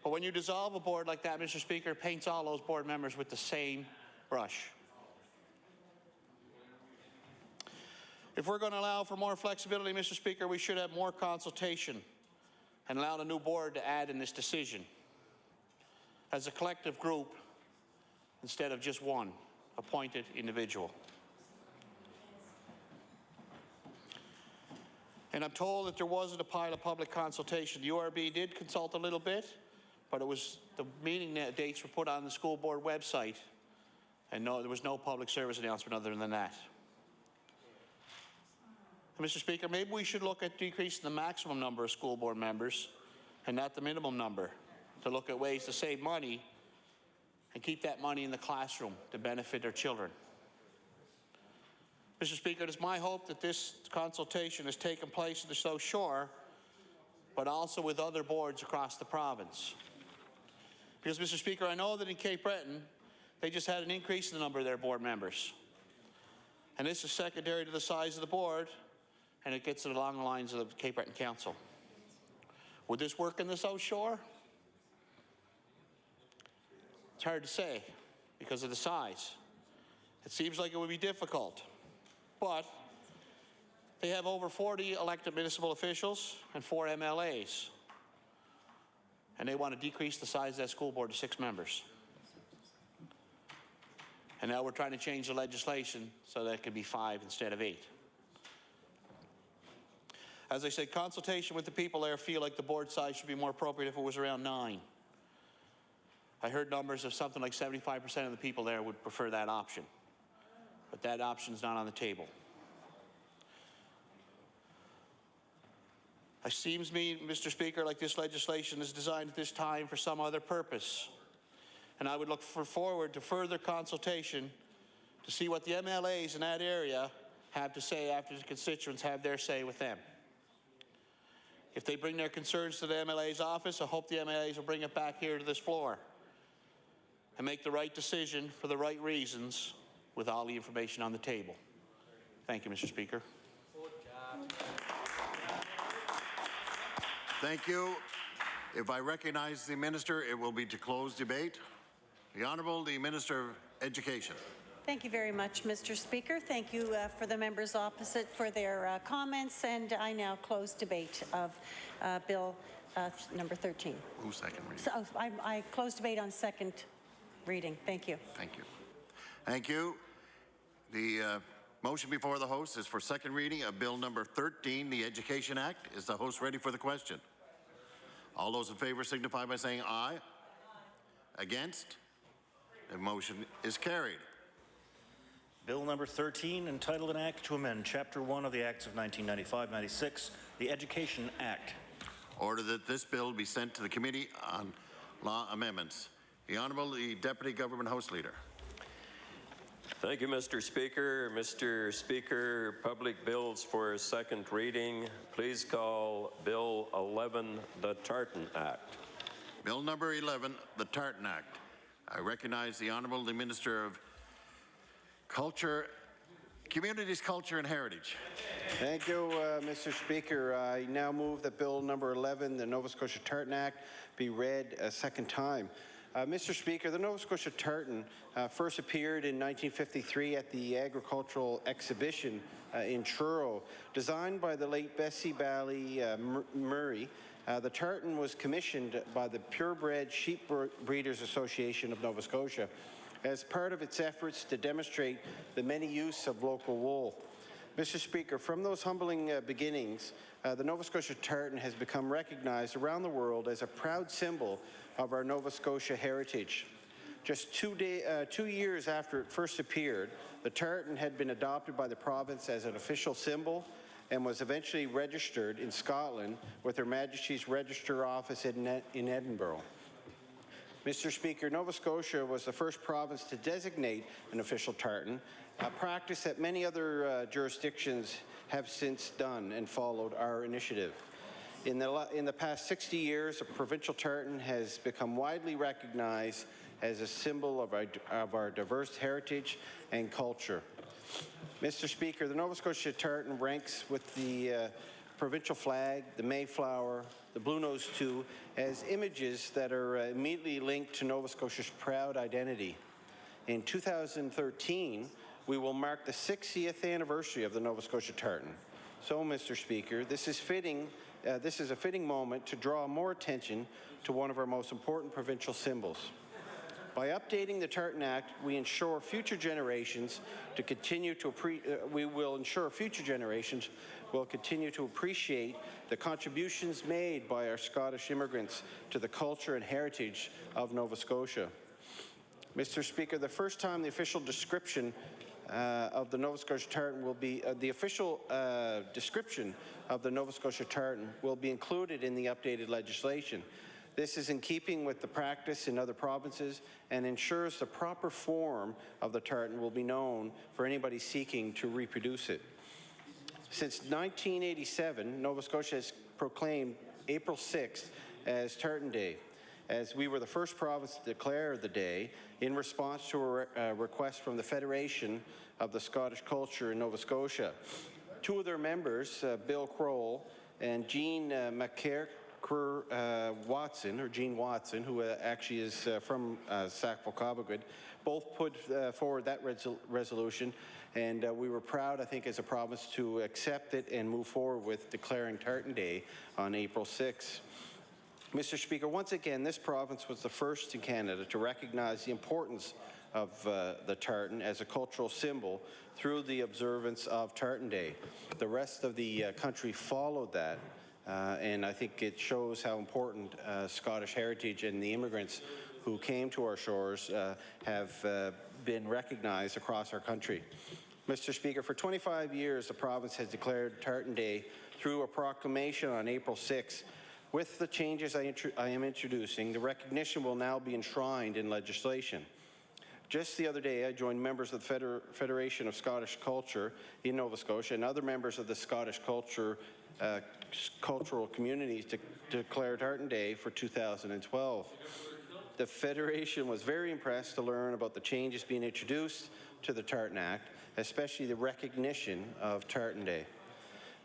But when you dissolve a board like that, Mr. Speaker, it paints all those board members with the same brush. If we're going to allow for more flexibility, Mr. Speaker, we should have more consultation and allow the new board to add in this decision as a collective group instead of just one appointed individual. And I'm told that there wasn't a pile of public consultation. The URB did consult a little bit, but it was the meeting dates were put on the school board website, and no, there was no public service announcement other than that. And Mr. Speaker, maybe we should look at decreasing the maximum number of school board members and not the minimum number, to look at ways to save money and keep that money in the classroom to benefit our children. Mr. Speaker, it is my hope that this consultation has taken place in the South Shore, but also with other boards across the province. Because, Mr. Speaker, I know that in Cape Breton, they just had an increase in the number of their board members. And this is secondary to the size of the board, and it gets it along the lines of the Cape Breton Council. Would this work in the South Shore? It's hard to say because of the size. It seems like it would be difficult. But they have over 40 elected municipal officials and 4 MLAs. And they want to decrease the size of that school board to 6 members. And now we're trying to change the legislation so that it could be 5 instead of 8. As I said, consultation with the people there feel like the board size should be more appropriate if it was around 9. I heard numbers of something like 75% of the people there would prefer that option. But that option is not on the table. It seems to me, Mr. Speaker, like this legislation is designed at this time for some other purpose. And I would look forward to further consultation to see what the MLAs in that area have to say after the constituents have their say with them. If they bring their concerns to the MLA's office, I hope the MLAs will bring it back here to this floor and make the right decision for the right reasons with all the information on the table. Thank you, Mr. Speaker. Thank you. If I recognize the minister, it will be to close debate. The Honourable, the Minister of Education. Thank you very much, Mr. Speaker. Thank you for the members opposite for their comments, and I now close debate of Bill number 13. Who's second reading? So I close debate on second reading. Thank you. Thank you. Thank you. The motion before the host is for second reading of Bill number 13, the Education Act. Is the host ready for the question? All those in favour signify by saying aye. Against? The motion is carried. Bill number 13, entitled an act to amend Chapter 1 of the Acts of 1995-96, the Education Act. Order that this bill be sent to the Committee on Law Amendments. The Honourable, the Deputy Government House Leader. Thank you, Mr. Speaker. Mr. Speaker, public bills for second reading. Please call Bill 11, the Tartan Act. Bill number 11, the Tartan Act. I recognize the Honourable, the Minister of Culture, Communities, Culture and Heritage. Thank you, Mr. Speaker. I now move that Bill number 11, the Nova Scotia Tartan Act, be read a second time. Mr. Speaker, the Nova Scotia Tartan first appeared in 1953 at the Agricultural Exhibition in Truro. Designed by the late Bessie Bally Murray, the tartan was commissioned by the Purebred Sheep Breeders Association of Nova Scotia as part of its efforts to demonstrate the many use of local wool. Mr. Speaker, from those humbling beginnings, the Nova Scotia tartan has become recognized around the world as a proud symbol of our Nova Scotia heritage. Just 2 years after it first appeared, the tartan had been adopted by the province as an official symbol and was eventually registered in Scotland with Her Majesty's Register Office in Edinburgh. Mr. Speaker, Nova Scotia was the first province to designate an official tartan, a practice that many other jurisdictions have since done and followed our initiative. In the past 60 years, a provincial tartan has become widely recognized as a symbol of our diverse heritage and culture. Mr. Speaker, the Nova Scotia tartan ranks with the provincial flag, the Mayflower, the Blue Nose 2 as images that are immediately linked to Nova Scotia's proud identity. In 2013, we will mark the 60th anniversary of the Nova Scotia tartan. So, Mr. Speaker, this is a fitting moment to draw more attention to one of our most important provincial symbols. By updating the Tartan Act, we will ensure future generations will continue to appreciate the contributions made by our Scottish immigrants to the culture and heritage of Nova Scotia. Mr. Speaker, the first time the official description of the Nova Scotia tartan will be description of the Nova Scotia tartan will be included in the updated legislation. This is in keeping with the practice in other provinces and ensures the proper form of the tartan will be known for anybody seeking to reproduce it. Since 1987, Nova Scotia has proclaimed April 6th as Tartan Day, as we were the first province to declare the day in response to a request from the Federation of the Scottish Culture in Nova Scotia. Two of their members, Bill Kroll and Jean Watson, who actually is from Sackville-Cobequid, both put forward that resolution, and we were proud, I think, as a province to accept it and move forward with declaring Tartan Day on April 6th. Mr. Speaker, once again, this province was the first in Canada to recognize the importance of the tartan as a cultural symbol through the observance of Tartan Day. The rest of the country followed that. And I think it shows how important Scottish heritage and the immigrants who came to our shores have been recognized across our country. Mr. Speaker, for 25 years, the province has declared Tartan Day through a proclamation on April 6th. With the changes I am introducing, the recognition will now be enshrined in legislation. Just the other day, I joined members of the Federation of Scottish Culture in Nova Scotia and other members of the Scottish cultural communities to declare Tartan Day for 2012. The Federation was very impressed to learn about the changes being introduced to the Tartan Act, especially the recognition of Tartan Day.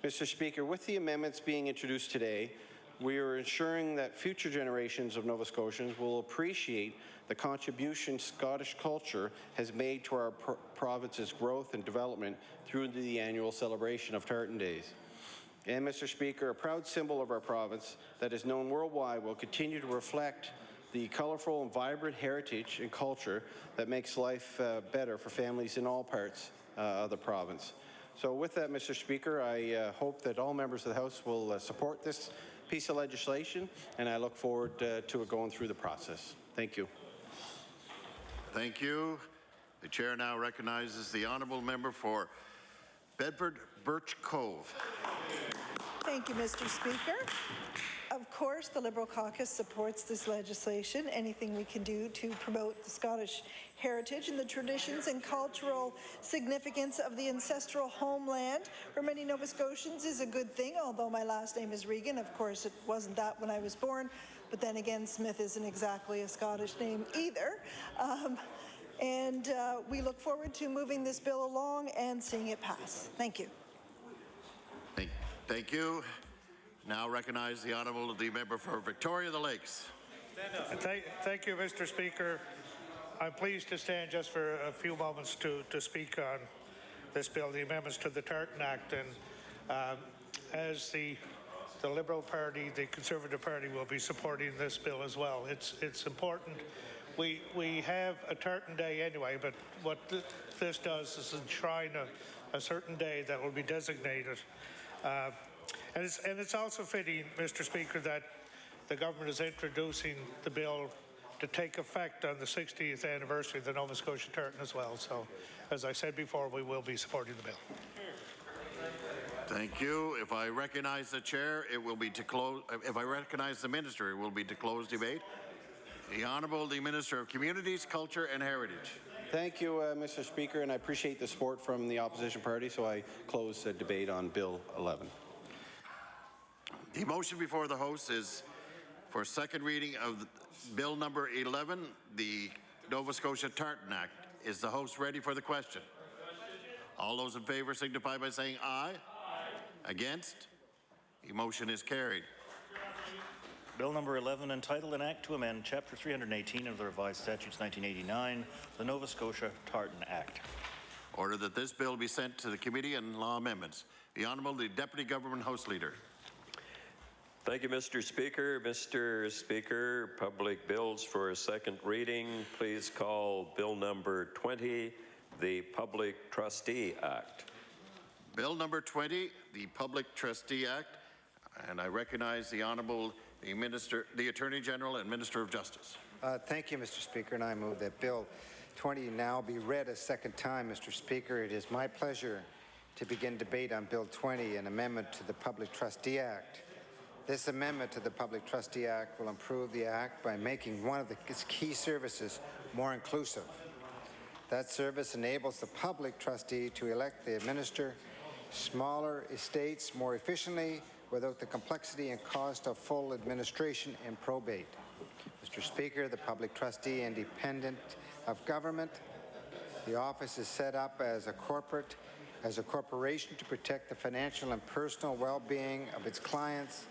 Mr. Speaker, with the amendments being introduced today, we are ensuring that future generations of Nova Scotians will appreciate the contribution Scottish culture has made to our province's growth and development through the annual celebration of Tartan Days. And, Mr. Speaker, a proud symbol of our province that is known worldwide will continue to reflect the colorful and vibrant heritage and culture that makes life better for families in all parts of the province. So with that, Mr. Speaker, I hope that all members of the House will support this piece of legislation, and I look forward to it going through the process. Thank you. Thank you. The chair now recognizes the honourable member for Bedford Birch Cove. Thank you, Mr. Speaker. Of course, the Liberal caucus supports this legislation. Anything we can do to promote the Scottish heritage and the traditions and cultural significance of the ancestral homeland for many Nova Scotians is a good thing, although my last name is Regan. Of course, it wasn't that when I was born, but then again, Smith isn't exactly a Scottish name either. We look forward to moving this bill along and seeing it pass. Thank you. Thank you. Now recognize the honourable member for Victoria the Lakes. Thank you, Mr. Speaker. I'm pleased to stand just for a few moments to speak on this bill, the amendments to the Tartan Act. And as the Liberal Party, the Conservative Party will be supporting this bill as well. It's important. We have a Tartan Day anyway, but what this does is enshrine a certain day that will be designated. And it's also fitting, Mr. Speaker, that the government is introducing the bill to take effect on the 60th anniversary of the Nova Scotia tartan as well. So, as I said before, we will be supporting the bill. Thank you. If I recognize the chair, it will be to close. If I recognize the minister, it will be to close debate. The Honourable the Minister of Communities, Culture and Heritage. Thank you, Mr. Speaker, and I appreciate the support from the opposition party, so I close the debate on Bill 11. The motion before the House is for second reading of Bill number 11, the Nova Scotia Tartan Act. Is the House ready for the question? All those in favour signify by saying aye. Against? The motion is carried. Bill number 11, entitled An Act to Amend Chapter 318 of the Revised Statutes 1989, the Nova Scotia Tartan Act. Order that this bill be sent to the Committee on Law Amendments. The Honourable the Deputy Government House Leader. Thank you, Mr. Speaker. Mr. Speaker, public bills for second reading. Please call Bill number 20, the Public Trustee Act. Bill number 20, the Public Trustee Act, and I recognize the Honourable the Attorney General and Minister of Justice. Thank you, Mr. Speaker, and I move that Bill 20 now be read a second time, Mr. Speaker. It is my pleasure to begin debate on Bill 20, an amendment to the Public Trustee Act. This amendment to the Public Trustee Act will improve the Act by making one of its key services more inclusive. That service enables the public trustee to elect the administer smaller estates more efficiently without the complexity and cost of full administration and probate. Mr. Speaker, the public trustee independent of government. The office is set up as a corporation to protect the financial and personal well-being of its clients,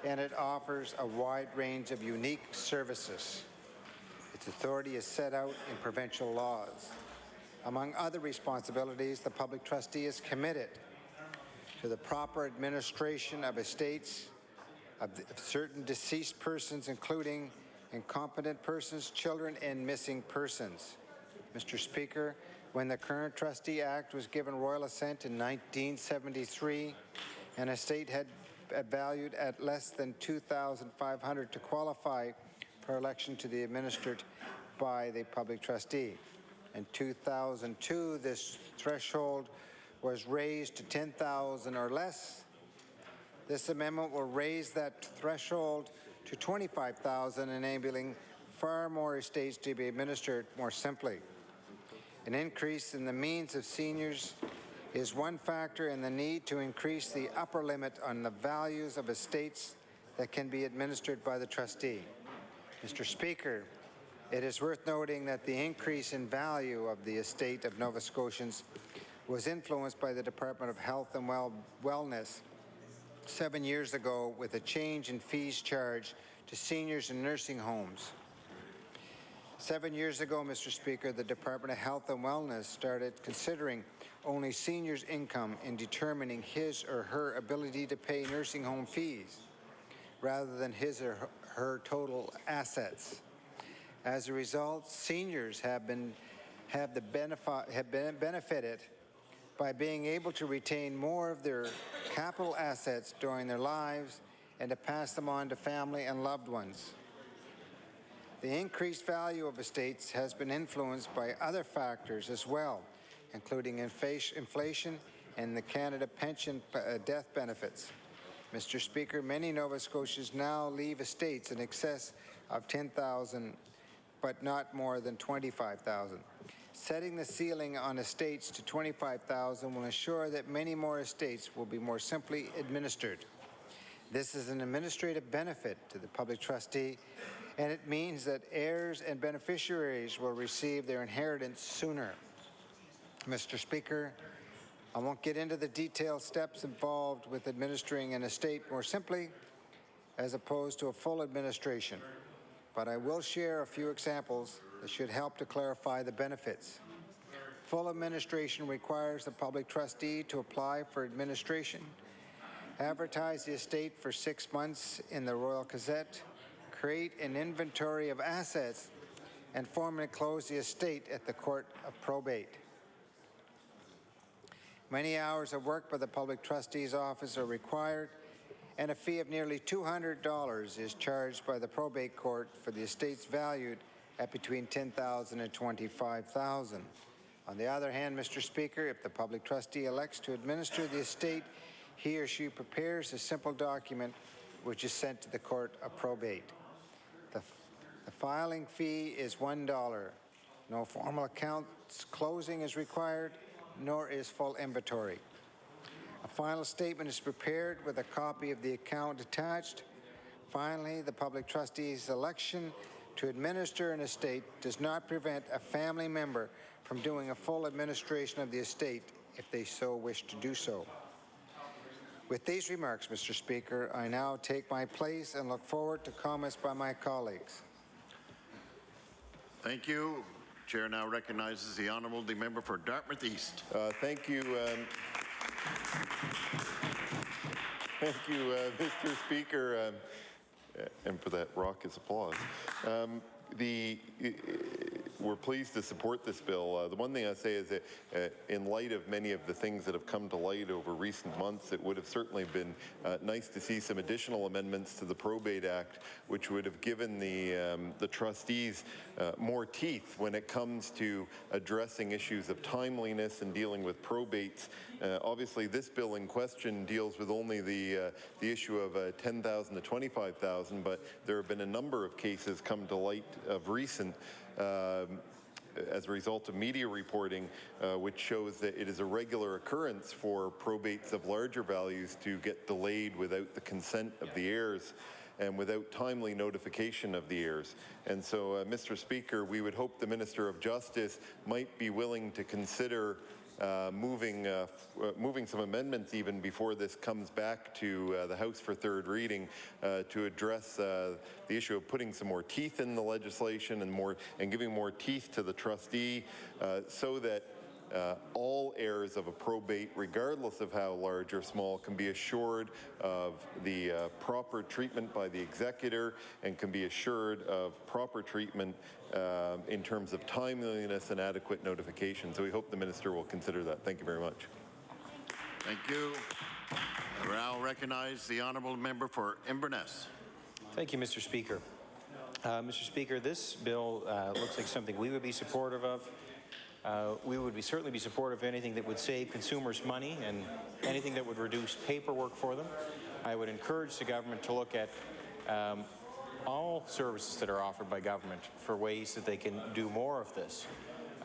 and it offers a wide range of unique services. Its authority is set out in provincial laws. Among other responsibilities, the public trustee is committed to the proper administration of estates of certain deceased persons, including incompetent persons, children, and missing persons. Mr. Speaker, when the current Trustee Act was given royal assent in 1973, an estate had valued at less than $2,500 to qualify for election to be administered by the public trustee. In 2002, this threshold was raised to $10,000 or less. This amendment will raise that threshold to $25,000, enabling far more estates to be administered more simply. An increase in the means of seniors is one factor in the need to increase the upper limit on the values of estates that can be administered by the trustee. Mr. Speaker, it is worth noting that the increase in value of the estate of Nova Scotians was influenced by the Department of Health and Wellness 7 years ago with a change in fees charged to seniors in nursing homes. 7 years ago, Mr. Speaker, the Department of Health and Wellness started considering only seniors' income in determining his or her ability to pay nursing home fees, rather than his or her total assets. As a result, seniors have benefited by being able to retain more of their capital assets during their lives and to pass them on to family and loved ones. The increased value of estates has been influenced by other factors as well, including inflation and the Canada pension death benefits. Mr. Speaker, many Nova Scotians now leave estates in excess of $10,000, but not more than $25,000. Setting the ceiling on estates to $25,000 will ensure that many more estates will be more simply administered. This is an administrative benefit to the public trustee, and it means that heirs and beneficiaries will receive their inheritance sooner. Mr. Speaker, I won't get into the detailed steps involved with administering an estate more simply as opposed to a full administration, but I will share a few examples that should help to clarify the benefits. Full administration requires the public trustee to apply for administration, advertise the estate for 6 months in the Royal Gazette, create an inventory of assets, and formally close the estate at the Court of Probate. Many hours of work by the public trustee's office are required, and a fee of nearly $200 is charged by the probate court for the estates valued at between $10,000 and $25,000. On the other hand, Mr. Speaker, if the public trustee elects to administer the estate, he or she prepares a simple document which is sent to the Court of Probate. The filing fee is $1. No formal accounts closing is required, nor is full inventory. A final statement is prepared with a copy of the account attached. Finally, the public trustee's election to administer an estate does not prevent a family member from doing a full administration of the estate if they so wish to do so. With these remarks, Mr. Speaker, I now take my place and look forward to comments by my colleagues. Thank you. Chair now recognizes the Honourable Member for Dartmouth East. Thank you. Thank you, Mr. Speaker, and for that raucous applause. We're pleased to support this bill. The one thing I say is that in light of many of the things that have come to light over recent months, it would have certainly been nice to see some additional amendments to the Probate Act, which would have given the trustees more teeth when it comes to addressing issues of timeliness and dealing with probates. Obviously, this bill in question deals with only the issue of $10,000 to $25,000, but there have been a number of cases come to light of recent as a result of media reporting, which shows that it is a regular occurrence for probates of larger values to get delayed without the consent of the heirs and without timely notification of the heirs. And so, Mr. Speaker, we would hope the Minister of Justice might be willing to consider moving some amendments even before this comes back to the House for third reading to address the issue of putting some more teeth in the legislation and giving more teeth to the trustee so that all heirs of a probate, regardless of how large or small, can be assured of the proper treatment by the executor and can be assured of proper treatment in terms of timeliness and adequate notification. So we hope the Minister will consider that. Thank you very much. Thank you. I now recognize the Honourable Member for Inverness. Thank you, Mr. Speaker. Mr. Speaker, this bill looks like something we would be supportive of. We would certainly be supportive of anything that would save consumers money and anything that would reduce paperwork for them. I would encourage the government to look at all services that are offered by government for ways that they can do more of this.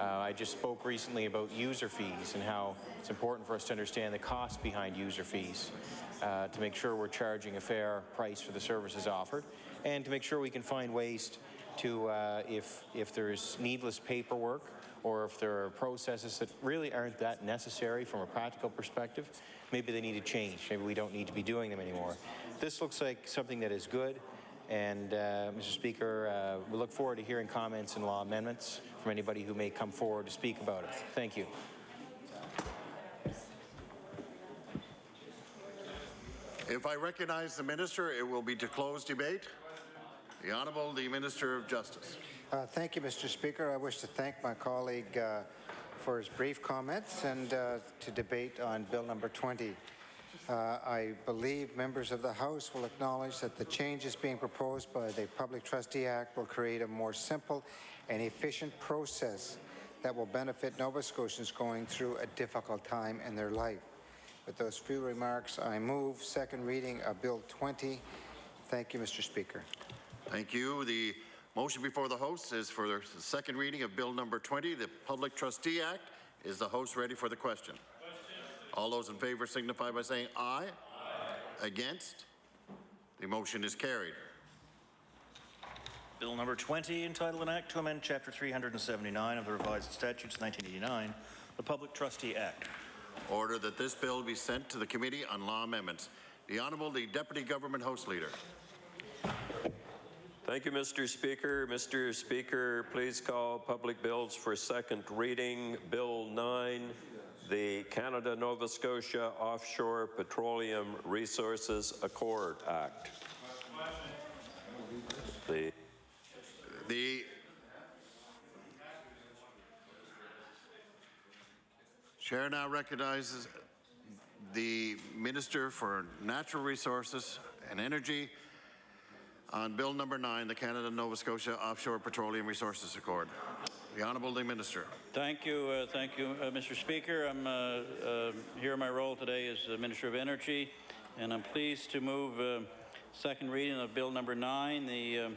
I just spoke recently about user fees and how it's important for us to understand the cost behind user fees to make sure we're charging a fair price for the services offered, and to make sure we can find ways to, if there's needless paperwork or if there are processes that really aren't that necessary from a practical perspective, maybe they need to change. Maybe we don't need to be doing them anymore. This looks like something that is good. And, Mr. Speaker, we look forward to hearing comments and law amendments from anybody who may come forward to speak about it. Thank you. If I recognize the Minister, it will be to close debate. The Honourable Minister of Justice. Thank you, Mr. Speaker. I wish to thank my colleague for his brief comments and to debate on Bill number 20. I believe members of the House will acknowledge that the changes being proposed by the Public Trustee Act will create a more simple and efficient process that will benefit Nova Scotians going through a difficult time in their life. With those few remarks, I move second reading of Bill 20. Thank you, Mr. Speaker. Thank you. The motion before the House is for the second reading of Bill number 20, the Public Trustee Act. Is the House ready for the question? All those in favour signify by saying aye. Aye. Against? The motion is carried. Bill number 20, entitled An Act to Amend Chapter 379 of the Revised Statutes 1989, the Public Trustee Act. Order that this bill be sent to the Committee on Law Amendments. The Honourable Deputy Government House Leader. Thank you, Mr. Speaker. Mr. Speaker, please call public bills for second reading. Bill 9, the Canada-Nova Scotia Offshore Petroleum Resources Accord Act. The Chair now recognizes the Minister for Natural Resources and Energy on Bill number 9, the Canada-Nova Scotia Offshore Petroleum Resources Accord. The Honourable Minister. Thank you, Mr. Speaker. I'm here in my role today as the Minister of Energy, and I'm pleased to move second reading of Bill number 9, the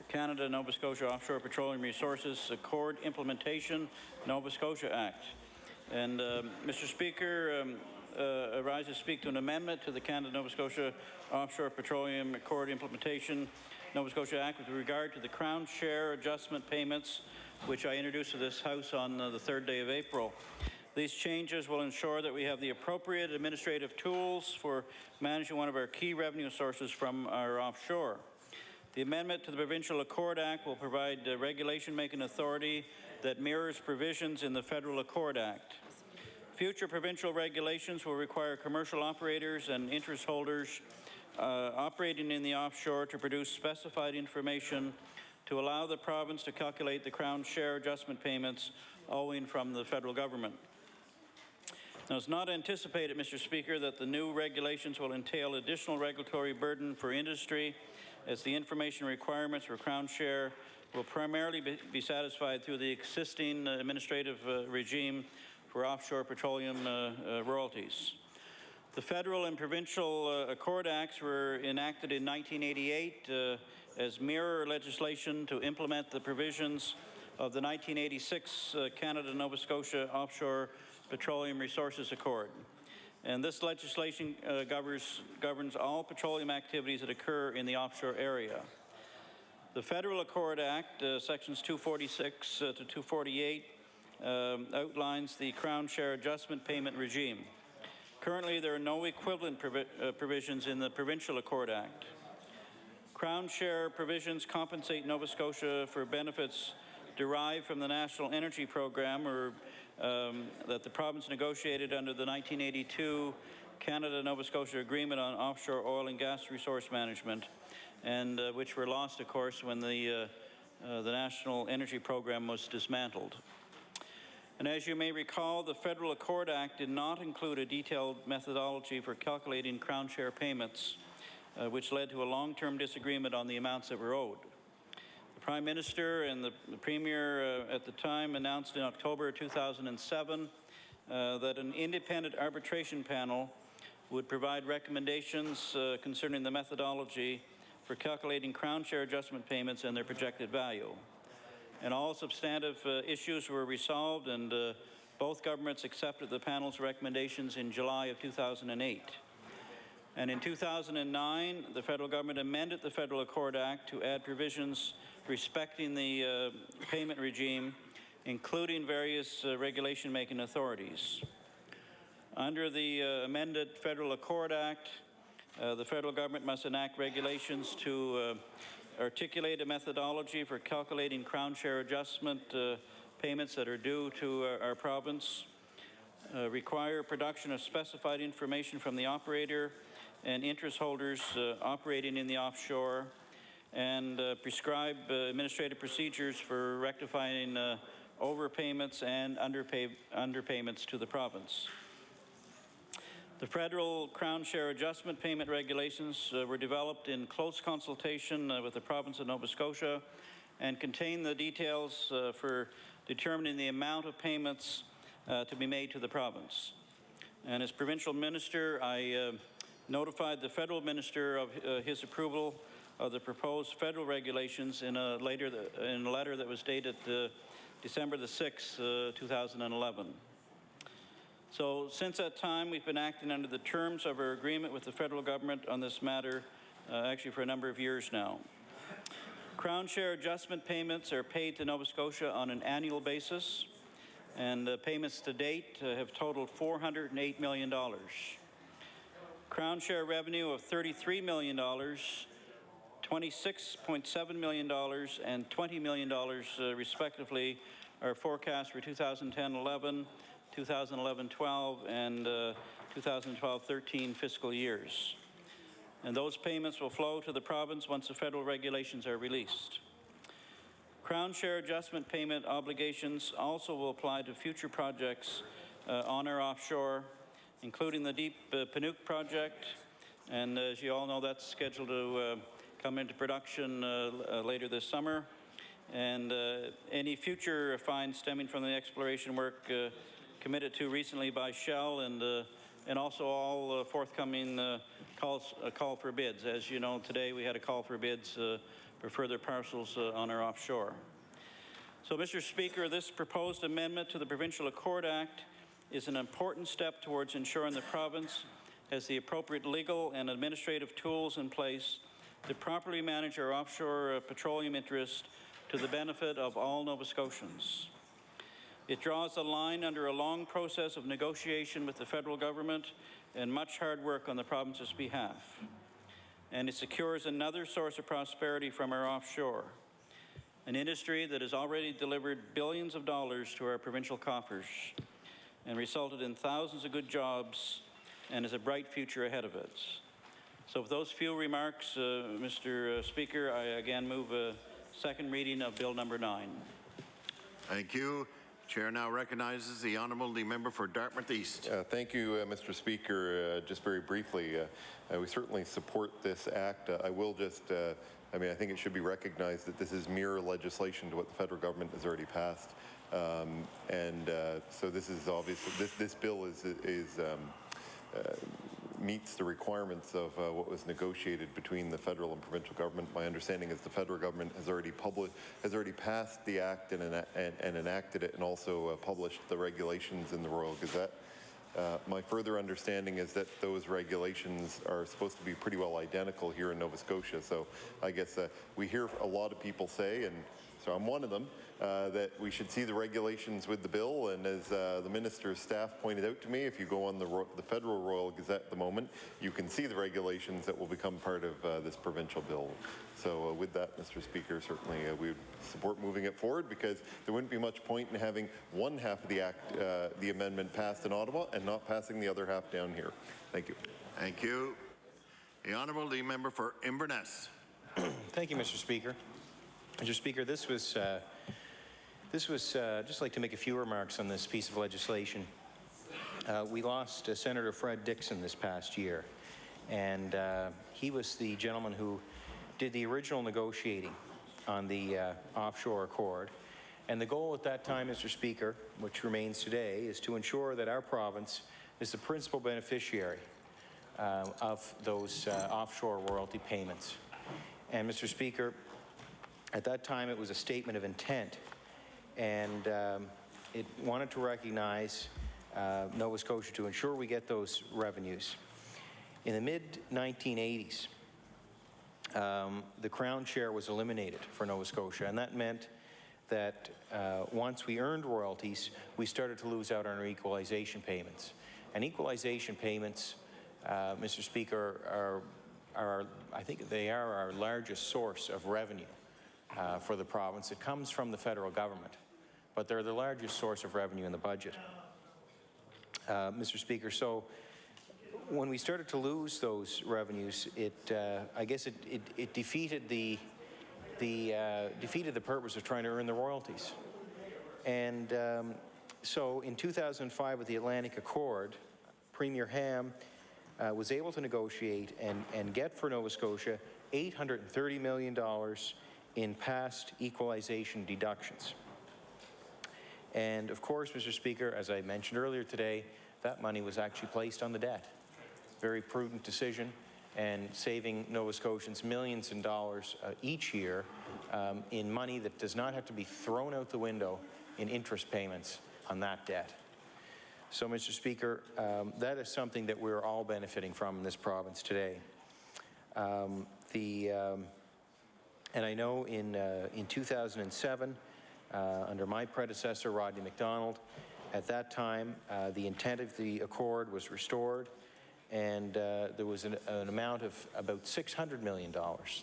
Canada-Nova Scotia Offshore Petroleum Resources Accord Implementation, Nova Scotia Act. And Mr. Speaker, I rise to speak to an amendment to the Canada-Nova Scotia Offshore Petroleum Accord Implementation, Nova Scotia Act with regard to the Crown Share Adjustment Payments, which I introduced to this House on the 3rd day of April. These changes will ensure that we have the appropriate administrative tools for managing one of our key revenue sources from our offshore. The amendment to the Provincial Accord Act will provide regulation-making authority that mirrors provisions in the Federal Accord Act. Future provincial regulations will require commercial operators and interest holders operating in the offshore to produce specified information to allow the province to calculate the Crown Share Adjustment payments owing from the federal government. Now, it's not anticipated, Mr. Speaker, that the new regulations will entail additional regulatory burden for industry, as the information requirements for Crown Share will primarily be satisfied through the existing administrative regime for offshore petroleum royalties. The federal and provincial Accord Acts were enacted in 1988 as mirror legislation to implement the provisions of the 1986 Canada-Nova Scotia Offshore Petroleum Resources Accord. And this legislation governs all petroleum activities that occur in the offshore area. The Federal Accord Act, sections 246 to 248, outlines the Crown Share Adjustment Payment regime. Currently, there are no equivalent provisions in the Provincial Accord Act. Crown Share provisions compensate Nova Scotia for benefits derived from the National Energy Program, or that the province negotiated under the 1982 Canada-Nova Scotia Agreement on Offshore Oil and Gas Resource Management, and which were lost, of course, when the National Energy Program was dismantled. And as you may recall, the Federal Accord Act did not include a detailed methodology for calculating Crown Share payments, which led to a long-term disagreement on the amounts that were owed. The Prime Minister and the Premier at the time announced in October 2007 that an independent arbitration panel would provide recommendations concerning the methodology for calculating Crown Share adjustment payments and their projected value. And all substantive issues were resolved, and both governments accepted the panel's recommendations in July of 2008. And in 2009, the federal government amended the Federal Accord Act to add provisions respecting the payment regime, including various regulation-making authorities. Under the amended Federal Accord Act, the federal government must enact regulations to articulate a methodology for calculating Crown Share adjustment payments that are due to our province, require production of specified information from the operator and interest holders operating in the offshore, and prescribe administrative procedures for rectifying overpayments and underpayments to the province. The federal Crown Share adjustment payment regulations were developed in close consultation with the province of Nova Scotia and contain the details for determining the amount of payments to be made to the province. And as provincial minister, I notified the federal minister of his approval of the proposed federal regulations in a letter that was dated December the 6th, 2011. So since that time, we've been acting under the terms of our agreement with the federal government on this matter, actually for a number of years now. Crown Share adjustment payments are paid to Nova Scotia on an annual basis, and payments to date have totaled $408 million. Crown Share revenue of $33 million, $26.7 million, and $20 million, respectively, are forecast for 2010-11, 2011-12, and 2012-13 fiscal years. And those payments will flow to the province once the federal regulations are released. Crown Share adjustment payment obligations also will apply to future projects on our offshore, including the Deep Panuke project, and as you all know, that's scheduled to come into production later this summer, and any future finds stemming from the exploration work committed to recently by Shell, and also all forthcoming call for bids. As you know, today we had a call for bids for for further parcels on our offshore. So, Mr. Speaker, this proposed amendment to the Provincial Accord Act is an important step towards ensuring the province has the appropriate legal and administrative tools in place to properly manage our offshore petroleum interest to the benefit of all Nova Scotians. It draws a line under a long process of negotiation with the federal government and much hard work on the province's behalf. And it secures another source of prosperity from our offshore, an industry that has already delivered billions of dollars to our provincial coffers and resulted in thousands of good jobs and has a bright future ahead of it. So with those few remarks, Mr. Speaker, I again move a second reading of Bill number 9. Thank you. Chair now recognizes the Honourable Member for Dartmouth East. Thank you, Mr. Speaker. Just very briefly, we certainly support this act. I will just, I think it should be recognized that this is mirror legislation to what the federal government has already passed. So this is obviously, this bill meets the requirements of what was negotiated between the federal and provincial government. My understanding is the federal government has already passed the act and enacted it, and also published the regulations in the Royal Gazette. My further understanding is that those regulations are supposed to be pretty well identical here in Nova Scotia. So I guess we hear a lot of people say, and so I'm one of them, that we should see the regulations with the bill. And as the minister's staff pointed out to me, if you go on the federal Royal Gazette at the moment, you can see the regulations that will become part of this provincial bill. So with that, Mr. Speaker, certainly we would support moving it forward, because there wouldn't be much point in having one half of the act, the amendment passed in Ottawa, and not passing the other half down here. Thank you. Thank you. The Honourable Member for Inverness. Thank you, Mr. Speaker. Mr. Speaker, this was just like to make a few remarks on this piece of legislation. We lost Senator Fred Dixon this past year, and he was the gentleman who did the original negotiating on the offshore accord. And the goal at that time, Mr. Speaker, which remains today, is to ensure that our province is the principal beneficiary of those offshore royalty payments. And Mr. Speaker, at that time it was a statement of intent, and it wanted to recognize Nova Scotia to ensure we get those revenues. In the mid-1980s, the Crown share was eliminated for Nova Scotia, and that meant that once we earned royalties, we started to lose out on our equalization payments. And equalization payments, Mr. Speaker, I think they are our largest source of revenue for the province. It comes from the federal government, but they're the largest source of revenue in the budget. Mr. Speaker, so when we started to lose those revenues, I guess it defeated the purpose of trying to earn the royalties. And so in 2005 with the Atlantic Accord, Premier Ham was able to negotiate and get for Nova Scotia $830 million in past equalization deductions. And of course, Mr. Speaker, as I mentioned earlier today, that money was actually placed on the debt. Very prudent decision, and saving Nova Scotians millions of dollars each year in money that does not have to be thrown out the window in interest payments on that debt. So, Mr. Speaker, that is something that we're all benefiting from in this province today. And I know in 2007, under my predecessor, Rodney MacDonald, at that time, the intent of the accord was restored, and there was an amount of about $600 million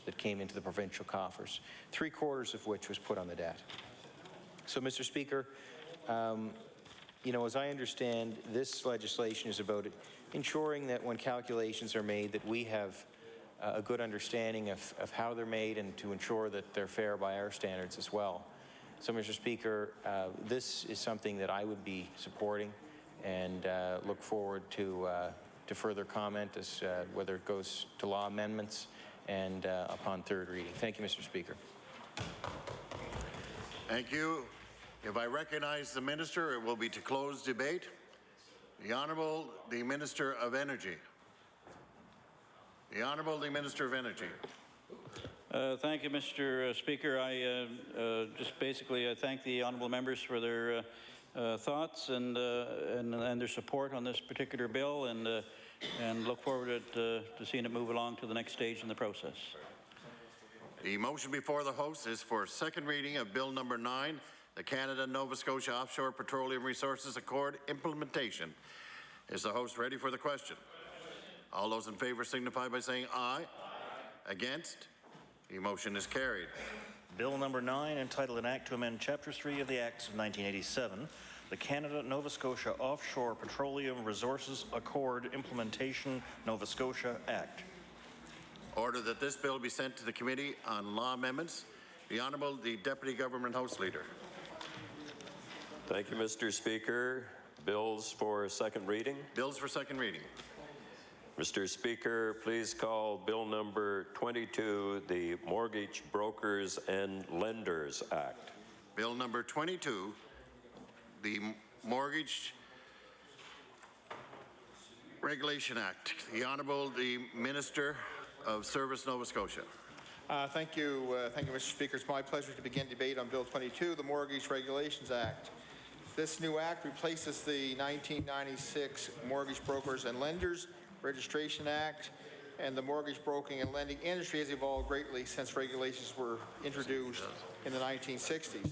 that came into the provincial coffers, 3/4 of which was put on the debt. So, Mr. Speaker, as I understand, this legislation is about ensuring that when calculations are made, that we have a good understanding of how they're made, and to ensure that they're fair by our standards as well. So, Mr. Speaker, this is something that I would be supporting, and look forward to further comment as whether it goes to law amendments and upon third reading. Thank you, Mr. Speaker. Thank you. If I recognize the minister, it will be to close debate. The Honourable, the Minister of Energy. The Honourable, the Minister of Energy. Thank you, Mr. Speaker. I I thank the honourable members for their thoughts and their support on this particular bill, and look forward to seeing it move along to the next stage in the process. The motion before the house is for second reading of Bill number 9, the Canada-Nova Scotia Offshore Petroleum Resources Accord implementation. Is the host ready for the question? All those in favour signify by saying aye. Against? The motion is carried. Bill number 9, entitled An Act to Amend Chapter 3 of the Acts of 1987, the Canada-Nova Scotia Offshore Petroleum Resources Accord Implementation Nova Scotia Act. Order that this bill be sent to the Committee on Law Amendments. The Honourable the Deputy Government House Leader. Thank you, Mr. Speaker. Bills for second reading. Bills for second reading. Mr. Speaker, please call Bill number 22, the Mortgage Brokers and Lenders Act. Bill number 22, the Mortgage Regulation Act. The Honourable the Minister of Service, Nova Scotia. Thank you, Mr. Speaker. It's my pleasure to begin debate on Bill 22, the Mortgage Regulations Act. This new act replaces the 1996 Mortgage Brokers and Lenders Registration Act, and the mortgage broking and lending industry has evolved greatly since regulations were introduced in the 1960s.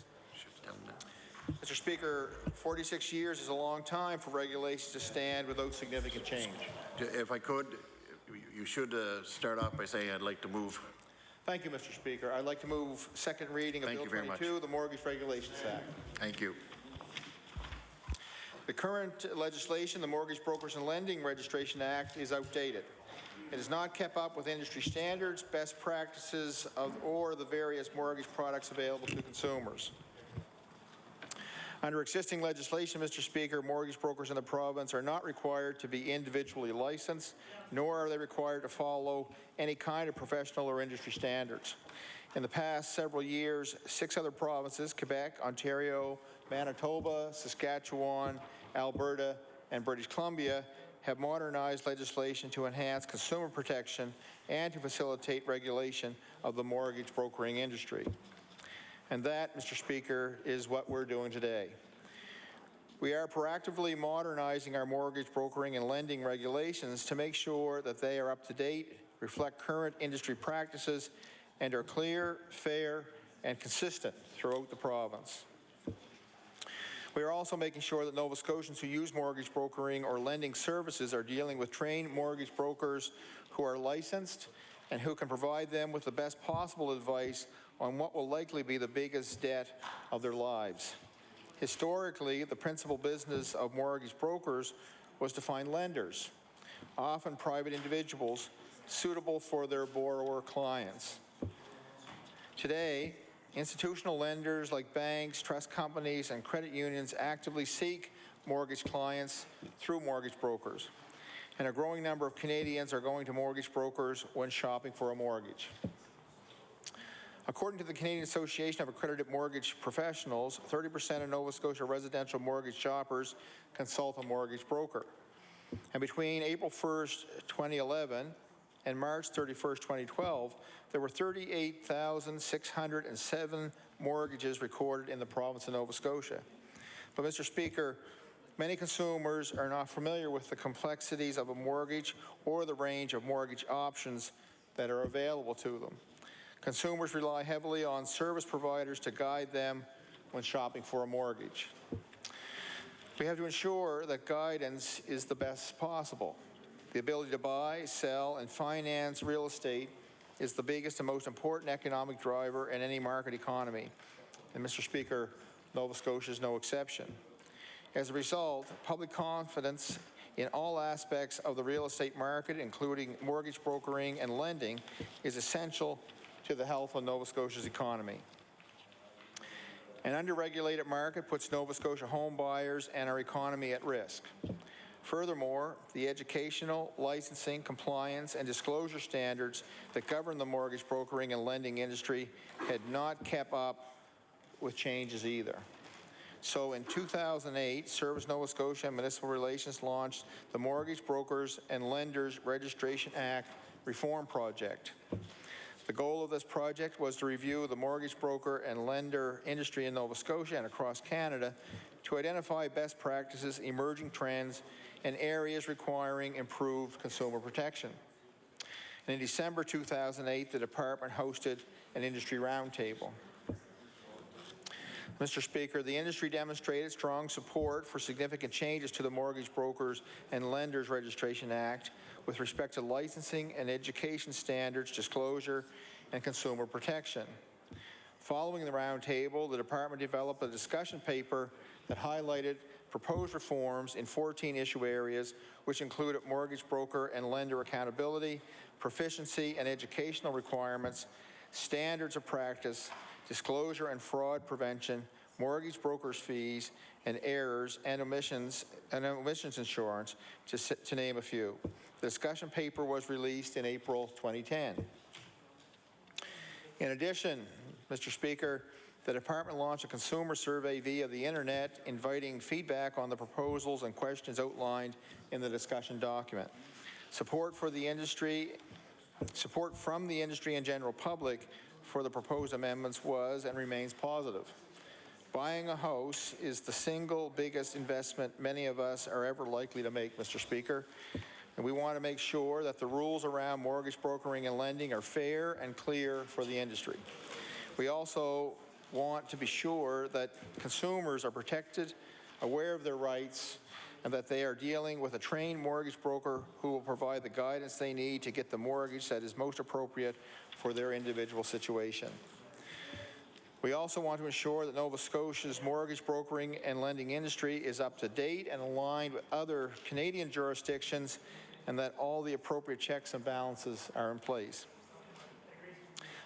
Mr. Speaker, 46 years is a long time for regulations to stand without significant change. If I could, you should start off by saying I'd like to move. Thank you, Mr. Speaker. I'd like to move second reading of Bill 22, the Mortgage Regulations Act. Thank you. The current legislation, the Mortgage Brokers and Lending Registration Act, is outdated. It has not kept up with industry standards, best practices or the various mortgage products available to consumers. Under existing legislation, Mr. Speaker, mortgage brokers in the province are not required to be individually licensed, nor are they required to follow any kind of professional or industry standards. In the past several years, 6 other provinces, Quebec, Ontario, Manitoba, Saskatchewan, Alberta, and British Columbia, have modernized legislation to enhance consumer protection and to facilitate regulation of the mortgage brokering industry. And that, Mr. Speaker, is what we're doing today. We are proactively modernizing our mortgage brokering and lending regulations to make sure that they are up to date, reflect current industry practices, and are clear, fair, and consistent throughout the province. We are also making sure that Nova Scotians who use mortgage brokering or lending services are dealing with trained mortgage brokers who are licensed and who can provide them with the best possible advice on what will likely be the biggest debt of their lives. Historically, the principal business of mortgage brokers was to find lenders, often private individuals, suitable for their borrower clients. Today, institutional lenders like banks, trust companies, and credit unions actively seek mortgage clients through mortgage brokers. And a growing number of Canadians are going to mortgage brokers when shopping for a mortgage. According to the Canadian Association of Accredited Mortgage Professionals, 30% of Nova Scotia residential mortgage shoppers consult a mortgage broker. And between April 1st, 2011 and March 31st, 2012, there were 38,607 mortgages recorded in the province of Nova Scotia. But, Mr. Speaker, many consumers are not familiar with the complexities of a mortgage or the range of mortgage options that are available to them. Consumers rely heavily on service providers to guide them when shopping for a mortgage. We have to ensure that guidance is the best possible. The ability to buy, sell, and finance real estate is the biggest and most important economic driver in any market economy. And, Mr. Speaker, Nova Scotia is no exception. As a result, public confidence in all aspects of the real estate market, including mortgage brokering and lending, is essential to the health of Nova Scotia's economy. An underregulated market puts Nova Scotia home buyers and our economy at risk. Furthermore, the educational, licensing, compliance, and disclosure standards that govern the mortgage brokering and lending industry had not kept up with changes either. So in 2008, Service Nova Scotia and Municipal Relations launched the Mortgage Brokers and Lenders Registration Act Reform Project. The goal of this project was to review the mortgage broker and lender industry in Nova Scotia and across Canada to identify best practices, emerging trends, and areas requiring improved consumer protection. And in December 2008, the department hosted an industry roundtable. Mr. Speaker, the industry demonstrated strong support for significant changes to the Mortgage Brokers and Lenders Registration Act with respect to licensing and education standards, disclosure, and consumer protection. Following the roundtable, the department developed a discussion paper that highlighted proposed reforms in 14 issue areas, which included mortgage broker and lender accountability, proficiency and educational requirements, standards of practice, disclosure and fraud prevention, mortgage brokers' fees and errors, and omissions insurance, to name a few. The discussion paper was released in April 2010. In addition, Mr. Speaker, the department launched a consumer survey via the internet, inviting feedback on the proposals and questions outlined in the discussion document. Support from the industry and general public for the proposed amendments was and remains positive. Buying a house is the single biggest investment many of us are ever likely to make, Mr. Speaker, and we want to make sure that the rules around mortgage brokering and lending are fair and clear for the industry. We also want to be sure that consumers are protected, aware of their rights, and that they are dealing with a trained mortgage broker who will provide the guidance they need to get the mortgage that is most appropriate for their individual situation. We also want to ensure that Nova Scotia's mortgage brokering and lending industry is up to date and aligned with other Canadian jurisdictions, and that all the appropriate checks and balances are in place.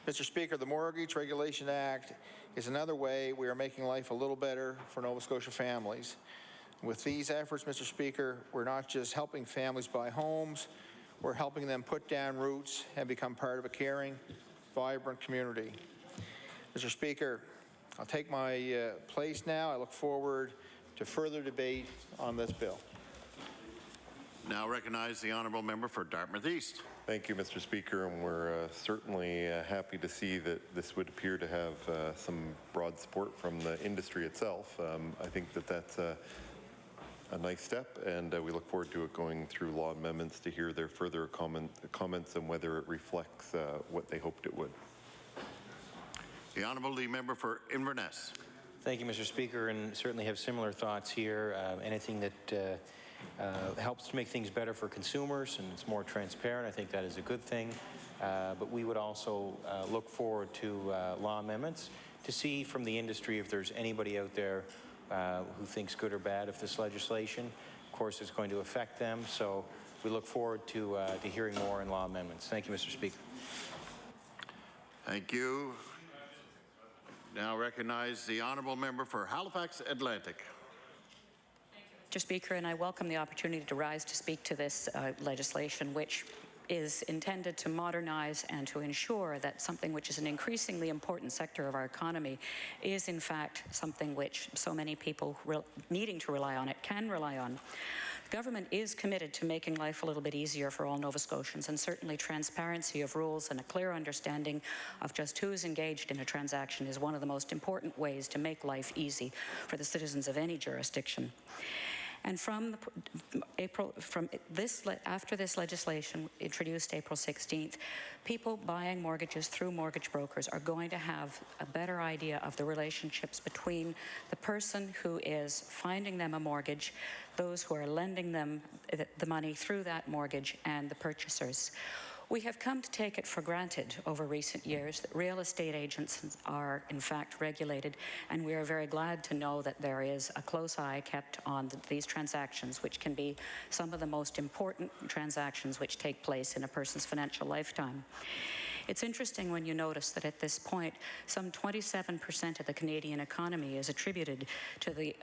Mr. Speaker, the Mortgage Regulation Act is another way we are making life a little better for Nova Scotia families. With these efforts, Mr. Speaker, we're not just helping families buy homes, we're helping them put down roots and become part of a caring, vibrant community. Mr. Speaker, I'll take my place now. I look forward to further debate on this bill. Now recognize the honourable member for Dartmouth East. Thank you, Mr. Speaker, and we're certainly happy to see that this would appear to have some broad support from the industry itself. I think that that's a nice step, and we look forward to it going through law amendments to hear their further comments on whether it reflects what they hoped it would. The honourable member for Inverness. Thank you, Mr. Speaker, and certainly have similar thoughts here. Anything that helps to make things better for consumers and it's more transparent, I think that is a good thing. But we would also look forward to law amendments to see from the industry if there's anybody out there who thinks good or bad of this legislation. Of course, it's going to affect them, so we look forward to hearing more in law amendments. Thank you, Mr. Speaker. Thank you. Now recognize the honourable member for Halifax Atlantic. Mr. Speaker, and I welcome the opportunity to rise to speak to this legislation, which is intended to modernize and to ensure that something which is an increasingly important sector of our economy is in fact something which so many people needing to rely on it can rely on. The government is committed to making life a little bit easier for all Nova Scotians, and certainly transparency of rules and a clear understanding of just who is engaged in a transaction is one of the most important ways to make life easy for the citizens of any jurisdiction. And after this legislation introduced April 16th, people buying mortgages through mortgage brokers are going to have a better idea of the relationships between the person who is finding them a mortgage, those who are lending them the money through that mortgage, and the purchasers. We have come to take it for granted over recent years that real estate agents are in fact regulated, and we are very glad to know that there is a close eye kept on these transactions, which can be some of the most important transactions which take place in a person's financial lifetime. It's interesting when you notice that at this point, some 27% of the Canadian economy is attributed to the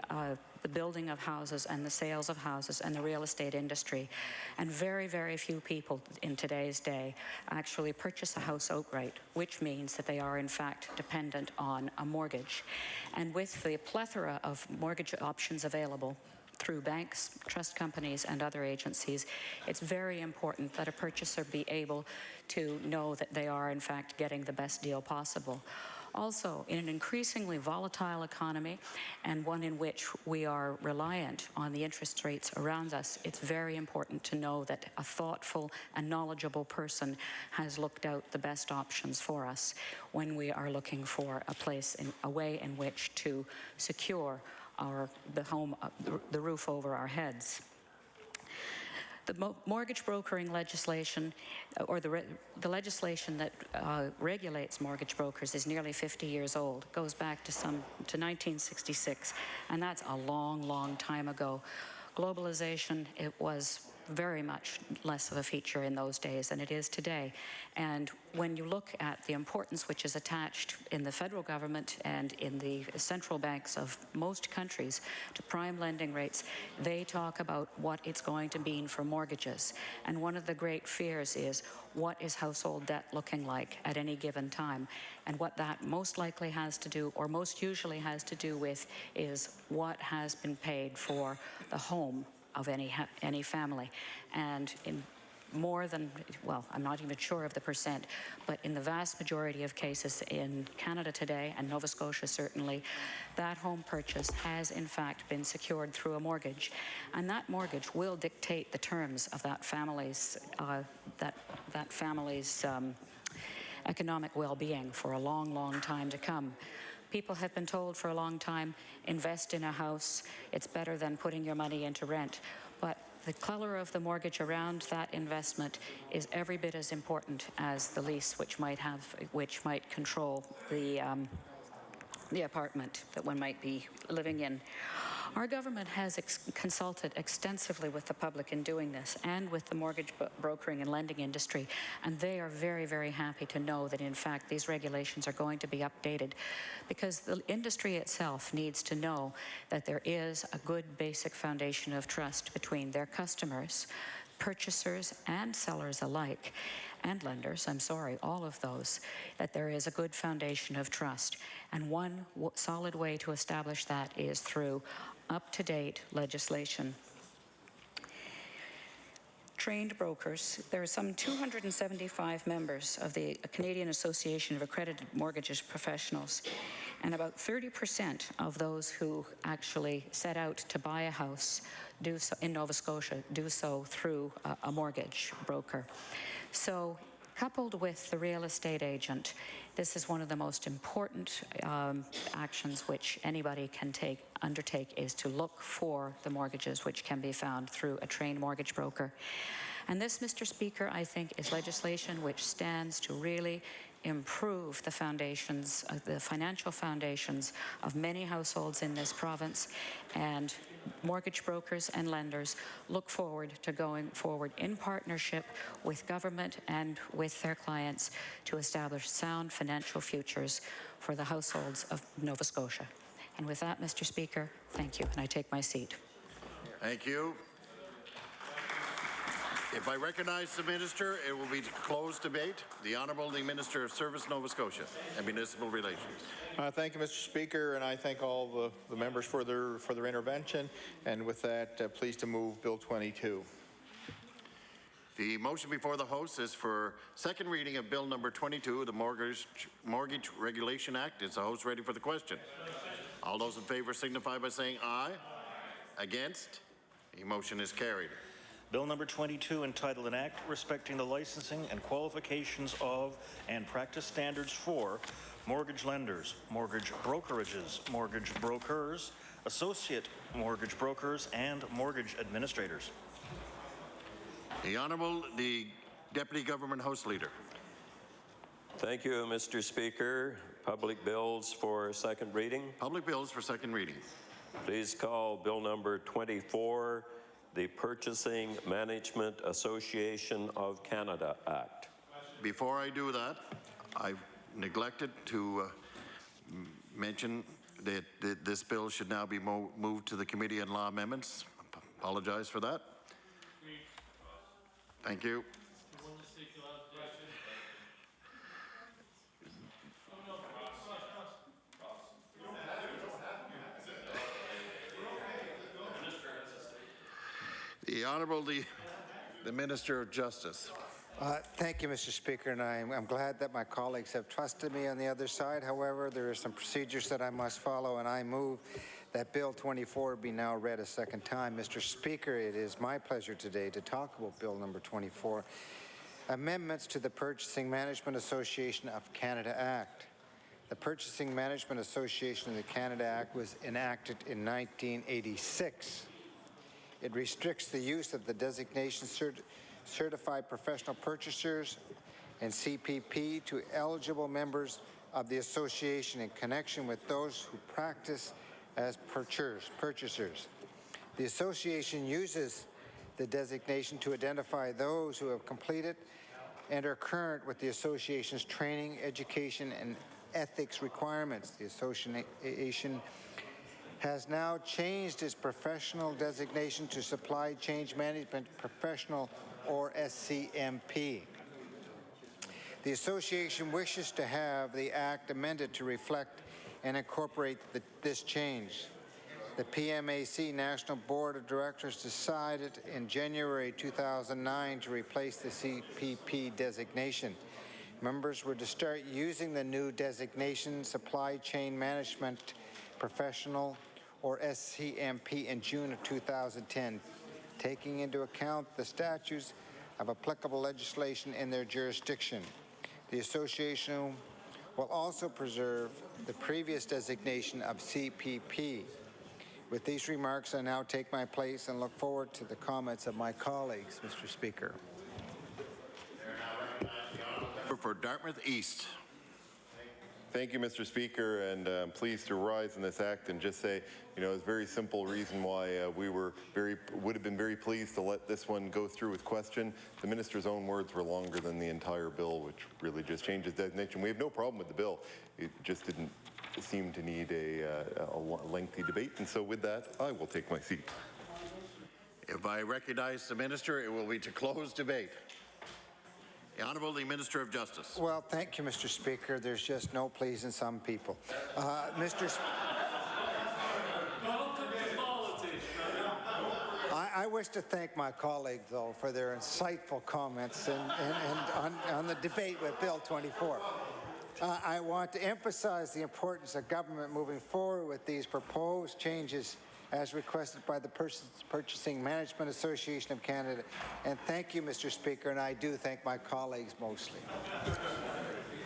building of houses and the sales of houses and the real estate industry. And very, very few people in today's day actually purchase a house outright, which means that they are in fact dependent on a mortgage. And with the plethora of mortgage options available, through banks, trust companies, and other agencies, it's very important that a purchaser be able to know that they are, in fact, getting the best deal possible. Also, in an increasingly volatile economy and one in which we are reliant on the interest rates around us, it's very important to know that a thoughtful and knowledgeable person has looked out the best options for us when we are looking for a way in which to secure the roof over our heads. The mortgage brokering legislation, or the legislation that regulates mortgage brokers, is nearly 50 years old. It goes back to 1966, and that's a long, long time ago. Globalization, it was very much less of a feature in those days than it is today. And when you look at the importance which is attached in the federal government and in the central banks of most countries to prime lending rates, they talk about what it's going to mean for mortgages. And one of the great fears is, what is household debt looking like at any given time? And what that most likely has to do, or most usually has to do with, is what has been paid for the home of any family. And in more than, well, I'm not even sure of the percent, but in the vast majority of cases in Canada today, and Nova Scotia certainly, that home purchase has in fact been secured through a mortgage. And that mortgage will dictate the terms of that family's, economic well-being for a long, long time to come. People have been told for a long time, invest in a house, it's better than putting your money into rent. But the color of the mortgage around that investment is every bit as important as the lease, which might control the apartment that one might be living in. Our government has consulted extensively with the public in doing this, and with the mortgage brokering and lending industry, and they are very, very happy to know that in fact these regulations are going to be updated, because the industry itself needs to know that there is a good basic foundation of trust between their customers, purchasers and sellers alike, and lenders, I'm sorry, all of those, that there is a good foundation of trust. And one solid way to establish that is through up-to-date legislation. Trained brokers. There are some 275 members of the Canadian Association of Accredited Mortgage Professionals, and about 30% of those who actually set out to buy a house do so in Nova Scotia do so through a mortgage broker. So, coupled with the real estate agent, this is one of the most important actions which anybody can undertake, is to look for the mortgages which can be found through a trained mortgage broker. And this, Mr. Speaker, I think is legislation which stands to really improve the foundations, the financial foundations of many households in this province, and mortgage brokers and lenders look forward to going forward in partnership with government and with their clients to establish sound financial futures for the households of Nova Scotia. And with that, Mr. Speaker, thank you, and I take my seat. Thank you. If I recognize the Minister, it will be closed debate. The Honourable the Minister of Service, Nova Scotia and Municipal Relations. Thank you, Mr. Speaker, and I thank all the members for their intervention. And with that, pleased to move Bill 22. The motion before the House is for second reading of Bill number 22, the Mortgage Regulation Act. Is the House ready for the question? All those in favour signify by saying aye. Against? The motion is carried. Bill number 22, entitled An Act Respecting the Licensing and Qualifications of and Practice Standards for Mortgage Lenders, Mortgage Brokerages, Mortgage Brokers, Associate Mortgage Brokers, and Mortgage Administrators. The Honourable the Deputy Government House Leader. Thank you, Mr. Speaker. Public bills for second reading. Public bills for second reading. Please call Bill number 24, the Purchasing Management Association of Canada Act. Before I do that, I've neglected to mention that this bill should now be moved to the Committee on Law Amendments. Apologize for that. Thank you. The Honourable the Minister of Justice. Thank you, Mr. Speaker, and I'm glad that my colleagues have trusted me on the other side. However, there are some procedures that I must follow, and I move that Bill 24 be now read a second time. Mr. Speaker, it is my pleasure today to talk about Bill number 24, amendments to the Purchasing Management Association of Canada Act. The Purchasing Management Association of the Canada Act was enacted in 1986. It restricts the use of the designation Certified Professional Purchasers and CPP to eligible members of the association in connection with those who practice as purchasers. The association uses the designation to identify those who have completed and are current with the association's training, education, and ethics requirements. The association has now changed its professional designation to Supply Chain Management Professional, or SCMP. The association wishes to have the Act amended to reflect and incorporate this change. The PMAC National Board of Directors decided in January 2009 to replace the CPP designation. Members were to start using the new designation, Supply Chain Management Professional, or SCMP, in June of 2010, taking into account the statutes of applicable legislation in their jurisdiction. The association will also preserve the previous designation of CPP. With these remarks, I now take my place and look forward to the comments of my colleagues, Mr. Speaker. For Dartmouth East. Thank you, Mr. Speaker, and I'm pleased to rise in this act and just say, you know, it's a very simple reason why we would have been very pleased to let this one go through with question. The minister's own words were longer than the entire bill, which really just changes designation. We have no problem with the bill. It just didn't seem to need a lengthy debate, and so with that, I will take my seat. If I recognize the minister, it will be to close debate. The Honourable the Minister of Justice. Well, thank you, Mr. Speaker. There's just no pleasing some people. I wish to thank my colleagues, though, for their insightful comments and on the debate with Bill 24. I want to emphasize the importance of government moving forward with these proposed changes as requested by the Purchasing Management Association of Canada. And thank you, Mr. Speaker, and I do thank my colleagues mostly.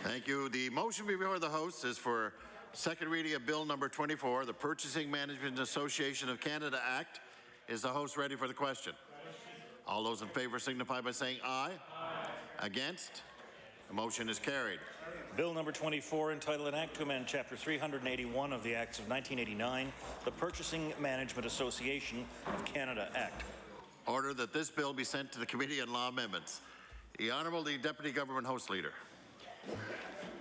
Thank you. The motion before the House is for second reading of Bill number 24, the Purchasing Management Association of Canada Act. Is the House ready for the question? All those in favour signify by saying aye. Aye. Against? The motion is carried. Bill number 24, entitled An Act to Amend Chapter 381 of the Acts of 1989, the Purchasing Management Association of Canada Act. Order that this bill be sent to the Committee on Law Amendments. The Honourable the Deputy Government House Leader.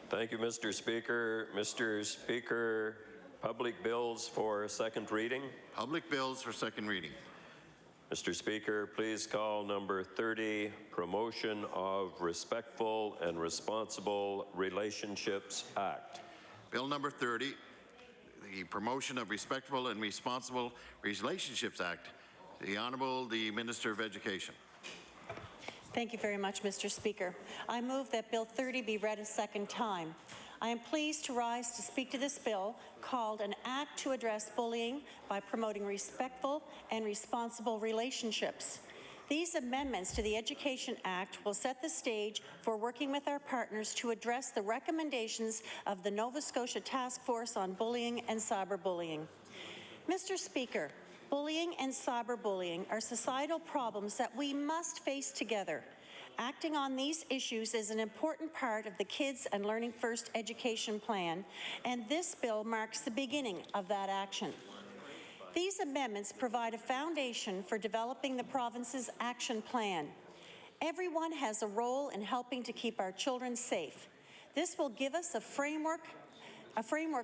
Thank you, Mr. Speaker. Mr. Speaker, public bills for second reading. Public bills for second reading. Mr. Speaker, please call number 30, Promotion of Respectful and Responsible Relationships Act. Bill number 30, the Promotion of Respectful and Responsible Relationships Act. The Honourable the Minister of Education. Thank you very much, Mr. Speaker. I move that Bill 30 be read a second time. I am pleased to rise to speak to this bill called An Act to Address Bullying by Promoting Respectful and Responsible Relationships. These amendments to the Education Act will set the stage for working with our partners to address the recommendations of the Nova Scotia Task Force on Bullying and Cyberbullying. Mr. Speaker, bullying and cyberbullying are societal problems that we must face together. Acting on these issues is an important part of the Kids and Learning First education plan, and this bill marks the beginning of that action. These amendments provide a foundation for developing the province's action plan. Everyone has a role in helping to keep our children safe. This will give us a framework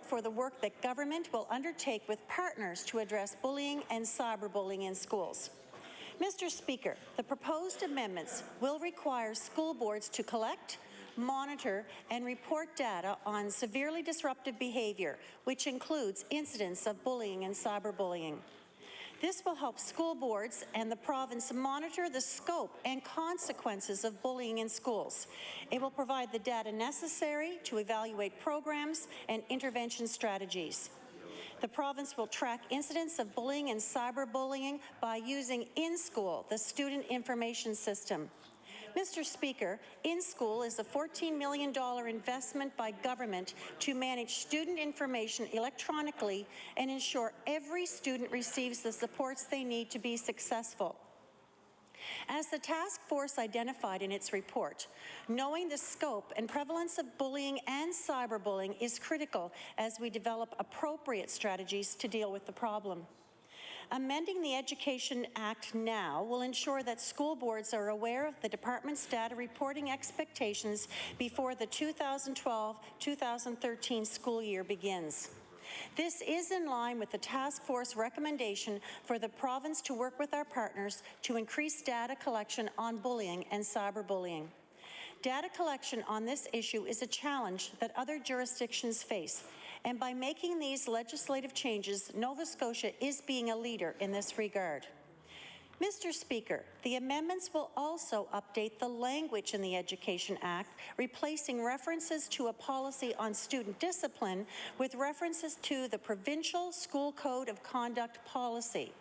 for the work that government will undertake with partners to address bullying and cyberbullying in schools. Mr. Speaker, the proposed amendments will require school boards to collect, monitor, and report data on severely disruptive behavior, which includes incidents of bullying and cyberbullying. This will help school boards and the province monitor the scope and consequences of bullying in schools. It will provide the data necessary to evaluate programs and intervention strategies. The province will track incidents of bullying and cyberbullying by using InSchool, the student information system. Mr. Speaker, InSchool is a $14 million investment by government to manage student information electronically and ensure every student receives the supports they need to be successful. As the task force identified in its report, knowing the scope and prevalence of bullying and cyberbullying is critical as we develop appropriate strategies to deal with the problem. Amending the Education Act now will ensure that school boards are aware of the department's data reporting expectations before the 2012-2013 school year begins. This is in line with the task force recommendation for the province to work with our partners to increase data collection on bullying and cyberbullying. Data collection on this issue is a challenge that other jurisdictions face, and by making these legislative changes, Nova Scotia is being a leader in this regard. Mr. Speaker, the amendments will also update the language in the Education Act, replacing references to a policy on student discipline with references to the Provincial School Code of Conduct policy.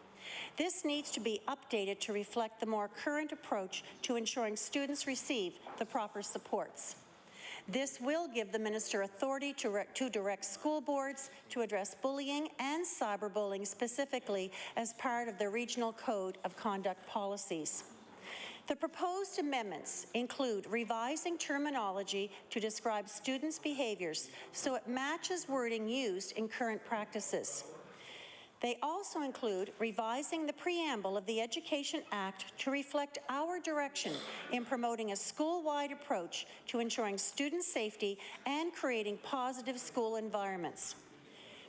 This needs to be updated to reflect the more current approach to ensuring students receive the proper supports. This will give the minister authority to direct school boards to address bullying and cyberbullying specifically as part of the Regional Code of Conduct policies. The proposed amendments include revising terminology to describe students' behaviours so it matches wording used in current practices. They also include revising the preamble of the Education Act to reflect our direction in promoting a school-wide approach to ensuring student safety and creating positive school environments.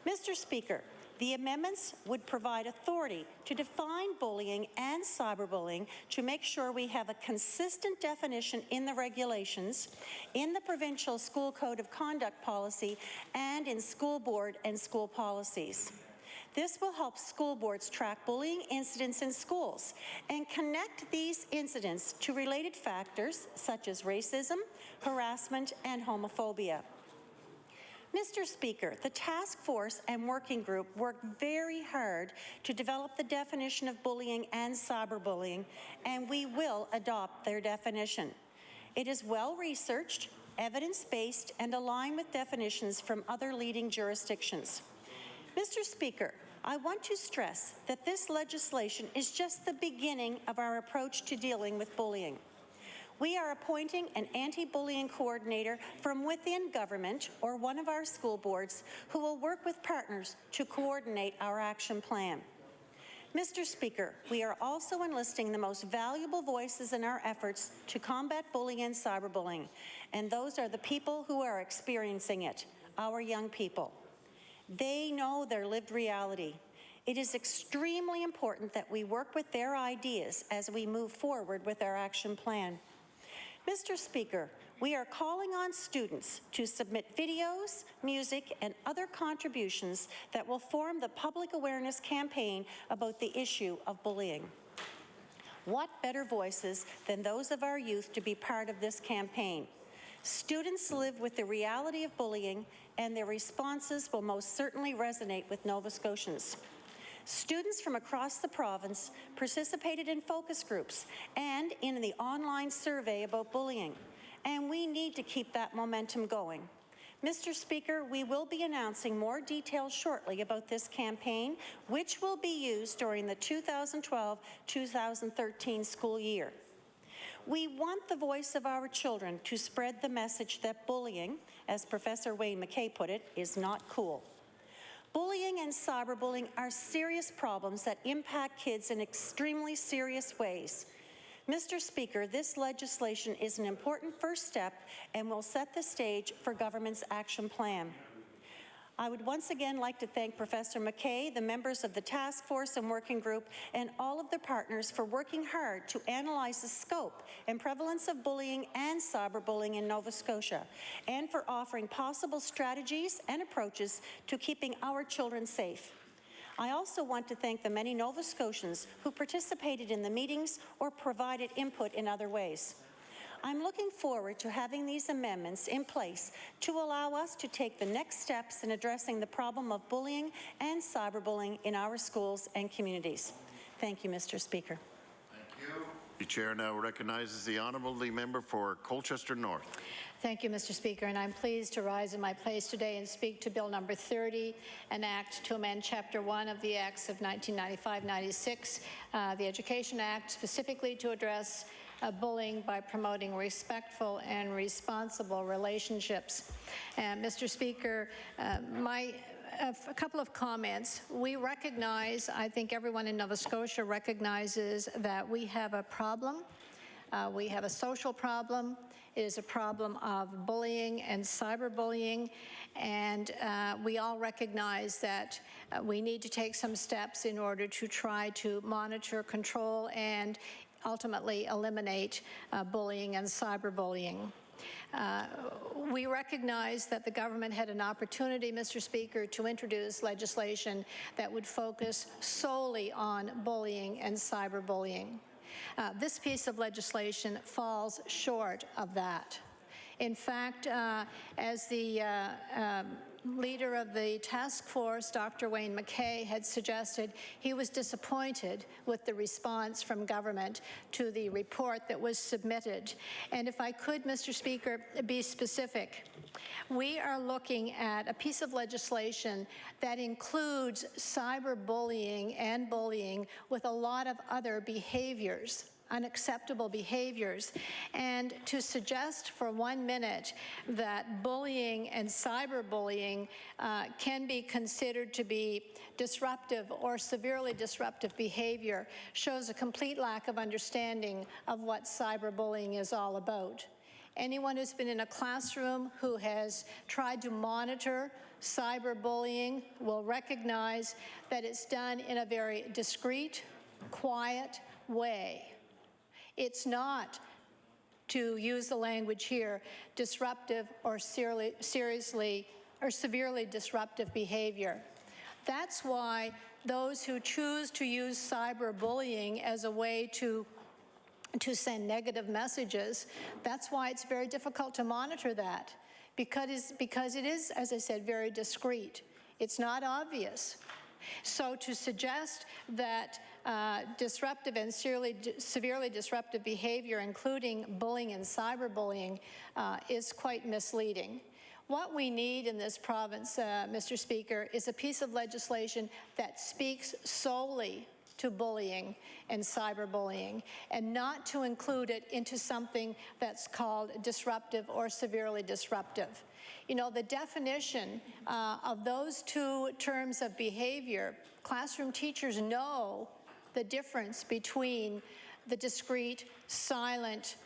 Mr. Speaker, the amendments would provide authority to define bullying and cyberbullying to make sure we have a consistent definition in the regulations, in the Provincial School Code of Conduct policy, and in school board and school policies. This will help school boards track bullying incidents in schools and connect these incidents to related factors such as racism, harassment, and homophobia. Mr. Speaker, the task force and working group worked very hard to develop the definition of bullying and cyberbullying, and we will adopt their definition. It is well researched, evidence-based, and aligned with definitions from other leading jurisdictions. Mr. Speaker, I want to stress that this legislation is just the beginning of our approach to dealing with bullying. We are appointing an anti-bullying coordinator from within government or one of our school boards who will work with partners to coordinate our action plan. Mr. Speaker, we are also enlisting the most valuable voices in our efforts to combat bullying and cyberbullying, and those are the people who are experiencing it, our young people. They know their lived reality. It is extremely important that we work with their ideas as we move forward with our action plan. Mr. Speaker, we are calling on students to submit videos, music, and other contributions that will form the public awareness campaign about the issue of bullying. What better voices than those of our youth to be part of this campaign? Students live with the reality of bullying, and their responses will most certainly resonate with Nova Scotians. Students from across the province participated in focus groups and in the online survey about bullying, and we need to keep that momentum going. Mr. Speaker, we will be announcing more details shortly about this campaign, which will be used during the 2012-2013 school year. We want the voice of our children to spread the message that bullying, as Professor Wayne McKay put it, is not cool. Bullying and cyberbullying are serious problems that impact kids in extremely serious ways. Mr. Speaker, this legislation is an important first step and will set the stage for government's action plan. I would once again like to thank Professor McKay, the members of the task force and working group, and all of the partners for working hard to analyze the scope and prevalence of bullying and cyberbullying in Nova Scotia, and for offering possible strategies and approaches to keeping our children safe. I also want to thank the many Nova Scotians who participated in the meetings or provided input in other ways. I'm looking forward to having these amendments in place to allow us to take the next steps in addressing the problem of bullying and cyberbullying in our schools and communities. Thank you, Mr. Speaker. Thank you. The chair now recognizes the honourable member for Colchester North. Thank you, Mr. Speaker, and I'm pleased to rise in my place today and speak to Bill number 30, an act to amend Chapter 1 of the Acts of 1995-96, the Education Act, specifically to address bullying by promoting respectful and responsible relationships. Mr. Speaker, a couple of comments. We recognize, I think everyone in Nova Scotia recognizes that we have a problem. We have a social problem. It is a problem of bullying and cyberbullying, and we all recognize that we need to take some steps in order to try to monitor, control, and ultimately eliminate bullying and cyberbullying. We recognize that the government had an opportunity, Mr. Speaker, to introduce legislation that would focus solely on bullying and cyberbullying. This piece of legislation falls short of that. In fact, as the leader of the task force, Dr. Wayne McKay, had suggested, he was disappointed with the response from government to the report that was submitted. And if I could, Mr. Speaker, be specific, we are looking at a piece of legislation that includes cyberbullying and bullying with a lot of other behaviors, unacceptable behaviors. And to suggest for 1 minute that bullying and cyberbullying can be considered to be disruptive or severely disruptive behavior shows a complete lack of understanding of what cyberbullying is all about. Anyone who's been in a classroom who has tried to monitor cyberbullying will recognize that it's done in a very discreet, quiet way. It's not, to use the language here, disruptive or severely disruptive behavior. That's why those who choose to use cyberbullying as a way to send negative messages, that's why it's very difficult to monitor that, because it is, as I said, very discreet. It's not obvious. So to suggest that disruptive and severely disruptive behavior, including bullying and cyberbullying, is quite misleading. What we need in this province, Mr. Speaker, is a piece of legislation that speaks solely to bullying and cyberbullying, and not to include it into something that's called disruptive or severely disruptive. You know, the definition of those two terms of behavior, classroom teachers know the difference between the discreet, silent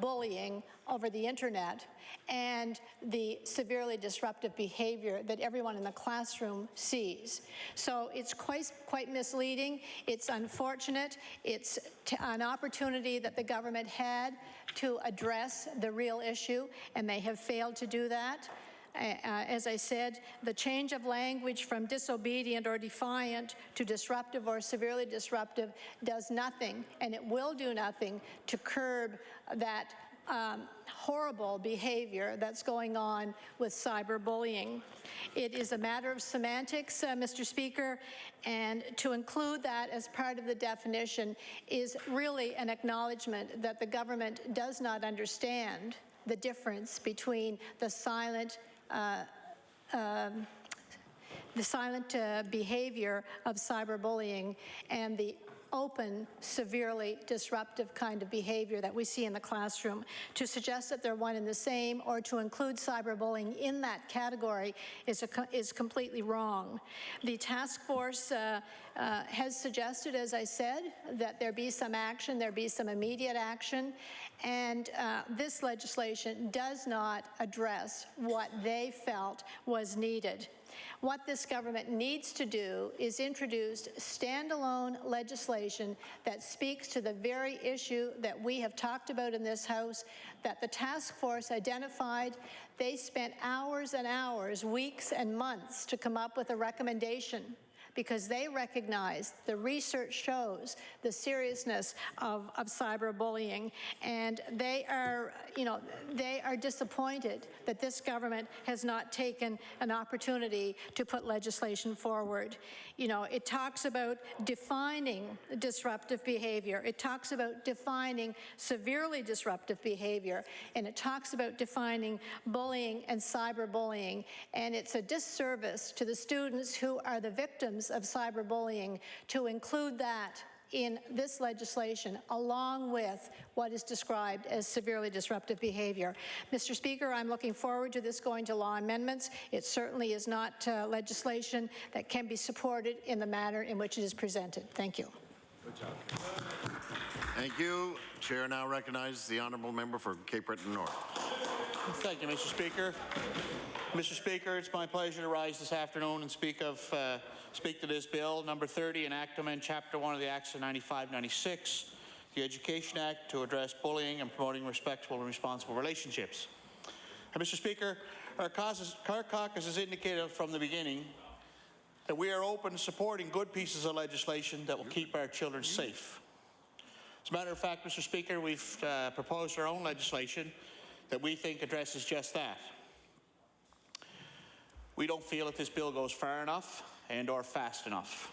bullying over the internet and the severely disruptive behavior that everyone in the classroom sees. So it's quite misleading. It's unfortunate. It's an opportunity that the government had to address the real issue, and they have failed to do that. As I said, the change of language from disobedient or defiant to disruptive or severely disruptive does nothing, and it will do nothing to curb that horrible behavior that's going on with cyberbullying. It is a matter of semantics, Mr. Speaker, and to include that as part of the definition is really an acknowledgement that the government does not understand the difference between the silent behavior of cyberbullying and the open, severely disruptive kind of behavior that we see in the classroom. To suggest that they're one and the same, or to include cyberbullying in that category is completely wrong. The task force has suggested, as I said, that there be some action, there be some immediate action, and this legislation does not address what they felt was needed. What this government needs to do is introduce standalone legislation that speaks to the very issue that we have talked about in this House, that the task force identified. They spent hours and hours, weeks and months to come up with a recommendation because they recognize, the research shows the seriousness of cyberbullying, and they are, they are disappointed that this government has not taken an opportunity to put legislation forward. It talks about defining disruptive behavior. It talks about defining severely disruptive behavior, and it talks about defining bullying and cyberbullying. And it's a disservice to the students who are the victims of cyberbullying to include that in this legislation, along with what is described as severely disruptive behavior. Mr. Speaker, I'm looking forward to this going to law amendments. It certainly is not legislation that can be supported in the manner in which it is presented. Thank you. Good job. Thank you. Chair now recognizes the honourable member for Cape Breton North. Thank you, Mr. Speaker. Mr. Speaker, it's my pleasure to rise this afternoon and speak to this bill, number 30, an act to amend Chapter 1 of the Acts of 95-96, the Education Act, to address bullying and promoting respectful and responsible relationships. And Mr. Speaker, our caucus has indicated from the beginning that we are open to supporting good pieces of legislation that will keep our children safe. As a matter of fact, Mr. Speaker, we've proposed our own legislation that we think addresses just that. We don't feel that this bill goes far enough and or fast enough.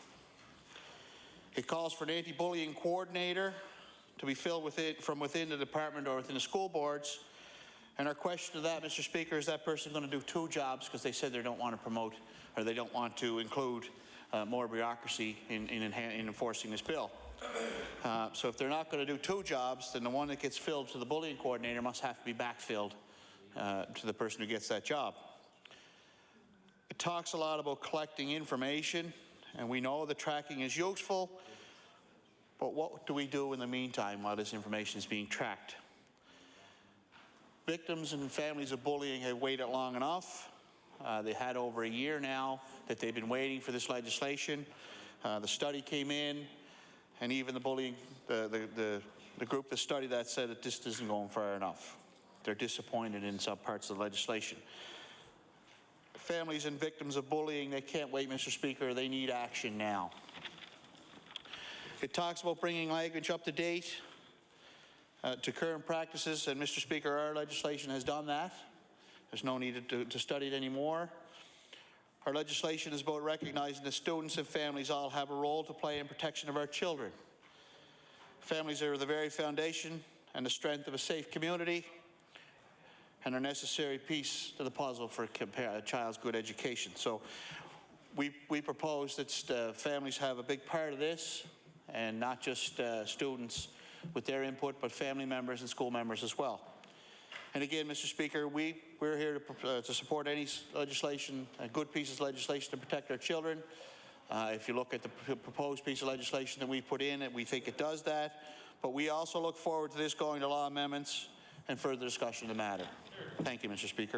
It calls for an anti-bullying coordinator to be filled from within the department or within the school boards. And our question to that, Mr. Speaker, is that person going to do two jobs because they said they don't want to promote or they don't want to include more bureaucracy in enforcing this bill. So if they're not going to do two jobs, then the one that gets filled to the bullying coordinator must have to be backfilled to the person who gets that job. It talks a lot about collecting information, and we know the tracking is useful, but what do we do in the meantime while this information is being tracked? Victims and families of bullying have waited long enough. They had over a year now that they've been waiting for this legislation. The study came in, and even the bullying, the group that studied that said that this isn't going far enough. They're disappointed in some parts of the legislation. Families and victims of bullying, they can't wait, Mr. Speaker. They need action now. It talks about bringing language up to date to current practices, and Mr. Speaker, our legislation has done that. There's no need to study it anymore. Our legislation is about recognizing that students and families all have a role to play in protection of our children. Families are the very foundation and the strength of a safe community, and a necessary piece to the puzzle for a child's good education. So we propose that families have a big part of this, and not just students with their input, but family members and school members as well. And again, Mr. Speaker, we're here to support any legislation, good pieces of legislation to protect our children. If you look at the proposed piece of legislation that we put in, we think it does that. But we also look forward to this going to law amendments and further discussion of the matter. Thank you, Mr. Speaker.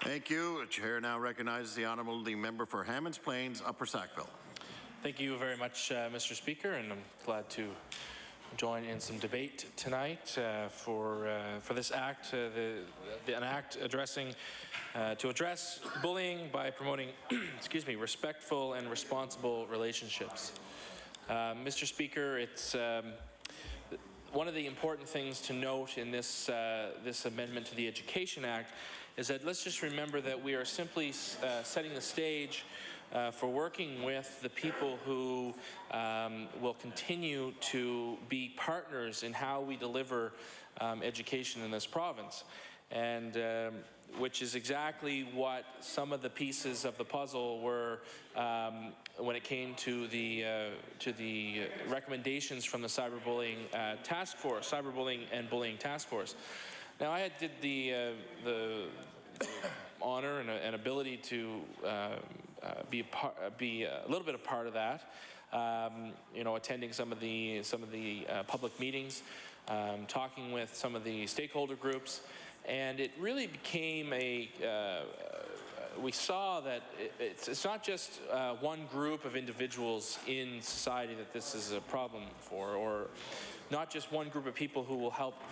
Thank you. The chair now recognizes the honourable member for Hammonds Plains, Upper Sackville. Thank you very much, Mr. Speaker, and I'm glad to join in some debate tonight for this act, an act addressing to address bullying by promoting, excuse me, respectful and responsible relationships. Mr. Speaker, it's one of the important things to note in this this amendment to the Education Act is that let's just remember that we are simply setting the stage for working with the people who will continue to be partners in how we deliver education in this province, and which is exactly what some of the pieces of the puzzle were when it came to the recommendations from the cyberbullying task force, cyberbullying and bullying task force. Now, I did the honor and ability to be a little bit a part of that. You know, attending some of the public meetings, talking with some of the stakeholder groups, and it really became we saw that it's not just one group of individuals in society that this is a problem for, or not just one group of people who will help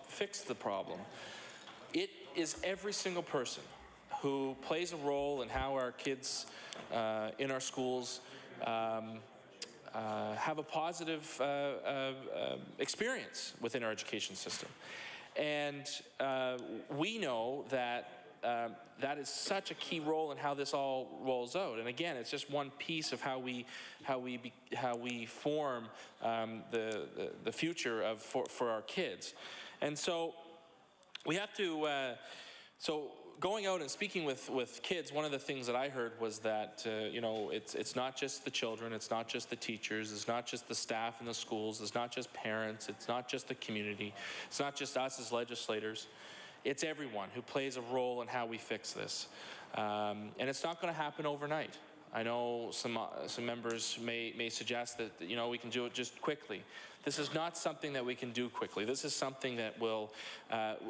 fix the problem. It is every single person who plays a role in how our kids in our schools have a positive experience within our education system. And we know that that is such a key role in how this all rolls out. And again, it's just one piece of how we form the future of for our kids. And so we have to. So going out and speaking with kids, one of the things that I heard was that you know, it's not just the children, it's not just the teachers, it's not just the staff in the schools, it's not just parents, it's not just the community, it's not just us as legislators. It's everyone who plays a role in how we fix this. And it's not going to happen overnight. I know some members may suggest that, you know, we can do it just quickly. This is not something that we can do quickly. This is something that will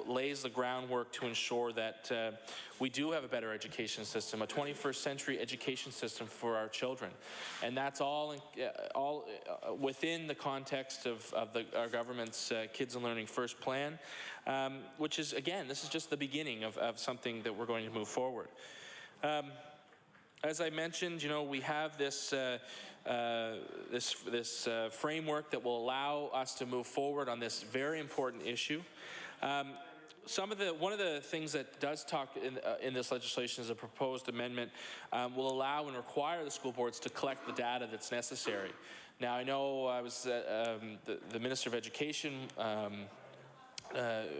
lays the groundwork to ensure that we do have a better education system, a 21st century education system for our children. And that's all within the context of our government's Kids and Learning First plan, which is, again, this is just the beginning of something that we're going to move forward. As I mentioned, you know, we have this framework that will allow us to move forward on this very important issue. One of the things that does talk in this legislation is a proposed amendment will allow and require the school boards to collect the data that's necessary. Now, I know I was the Minister of Education.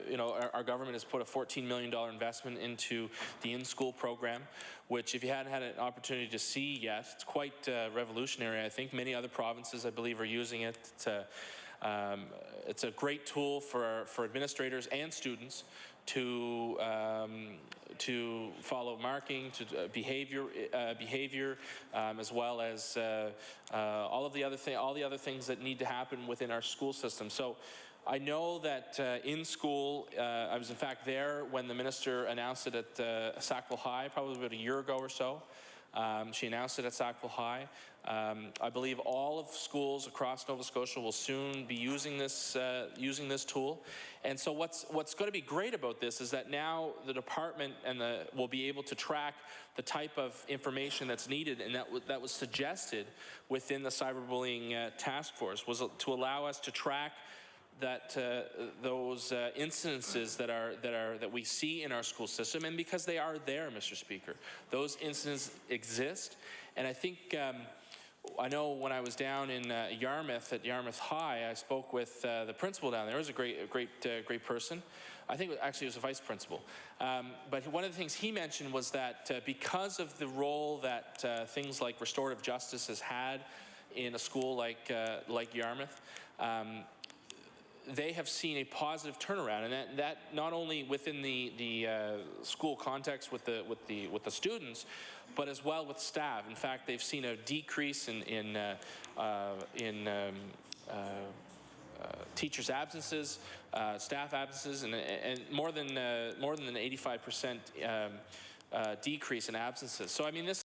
You know, our government has put a $14 million investment into the in-school program, which if you hadn't had an opportunity to see yet, it's quite revolutionary. I think many other provinces, I believe, are using it. It's a great tool for administrators and students to follow marking, to behavior, as well as all the other things that need to happen within our school system. So I know that in school, I was in fact there when the minister announced it at Sackville High, probably about a year ago or so. She announced it at Sackville High. I believe all of schools across Nova Scotia will soon be using this tool. And so what's going to be great about this is that now the department will be able to track the type of information that's needed, and that was suggested within the cyberbullying task force, was to allow us to track that those incidences that we see in our school system, and because they are there, Mr. Speaker, those incidents exist. And I think I know when I was down in Yarmouth at Yarmouth High, I spoke with the principal down there. It was a great person. I think actually it was a vice principal. But one of the things he mentioned was that because of the role that things like restorative justice has had in a school like Yarmouth, they have seen a positive turnaround, and that not only within the school context with the students, but as well with staff. In fact, they've seen a decrease in teachers' absences, staff absences, and more than an 85% decrease in absences. So I mean, this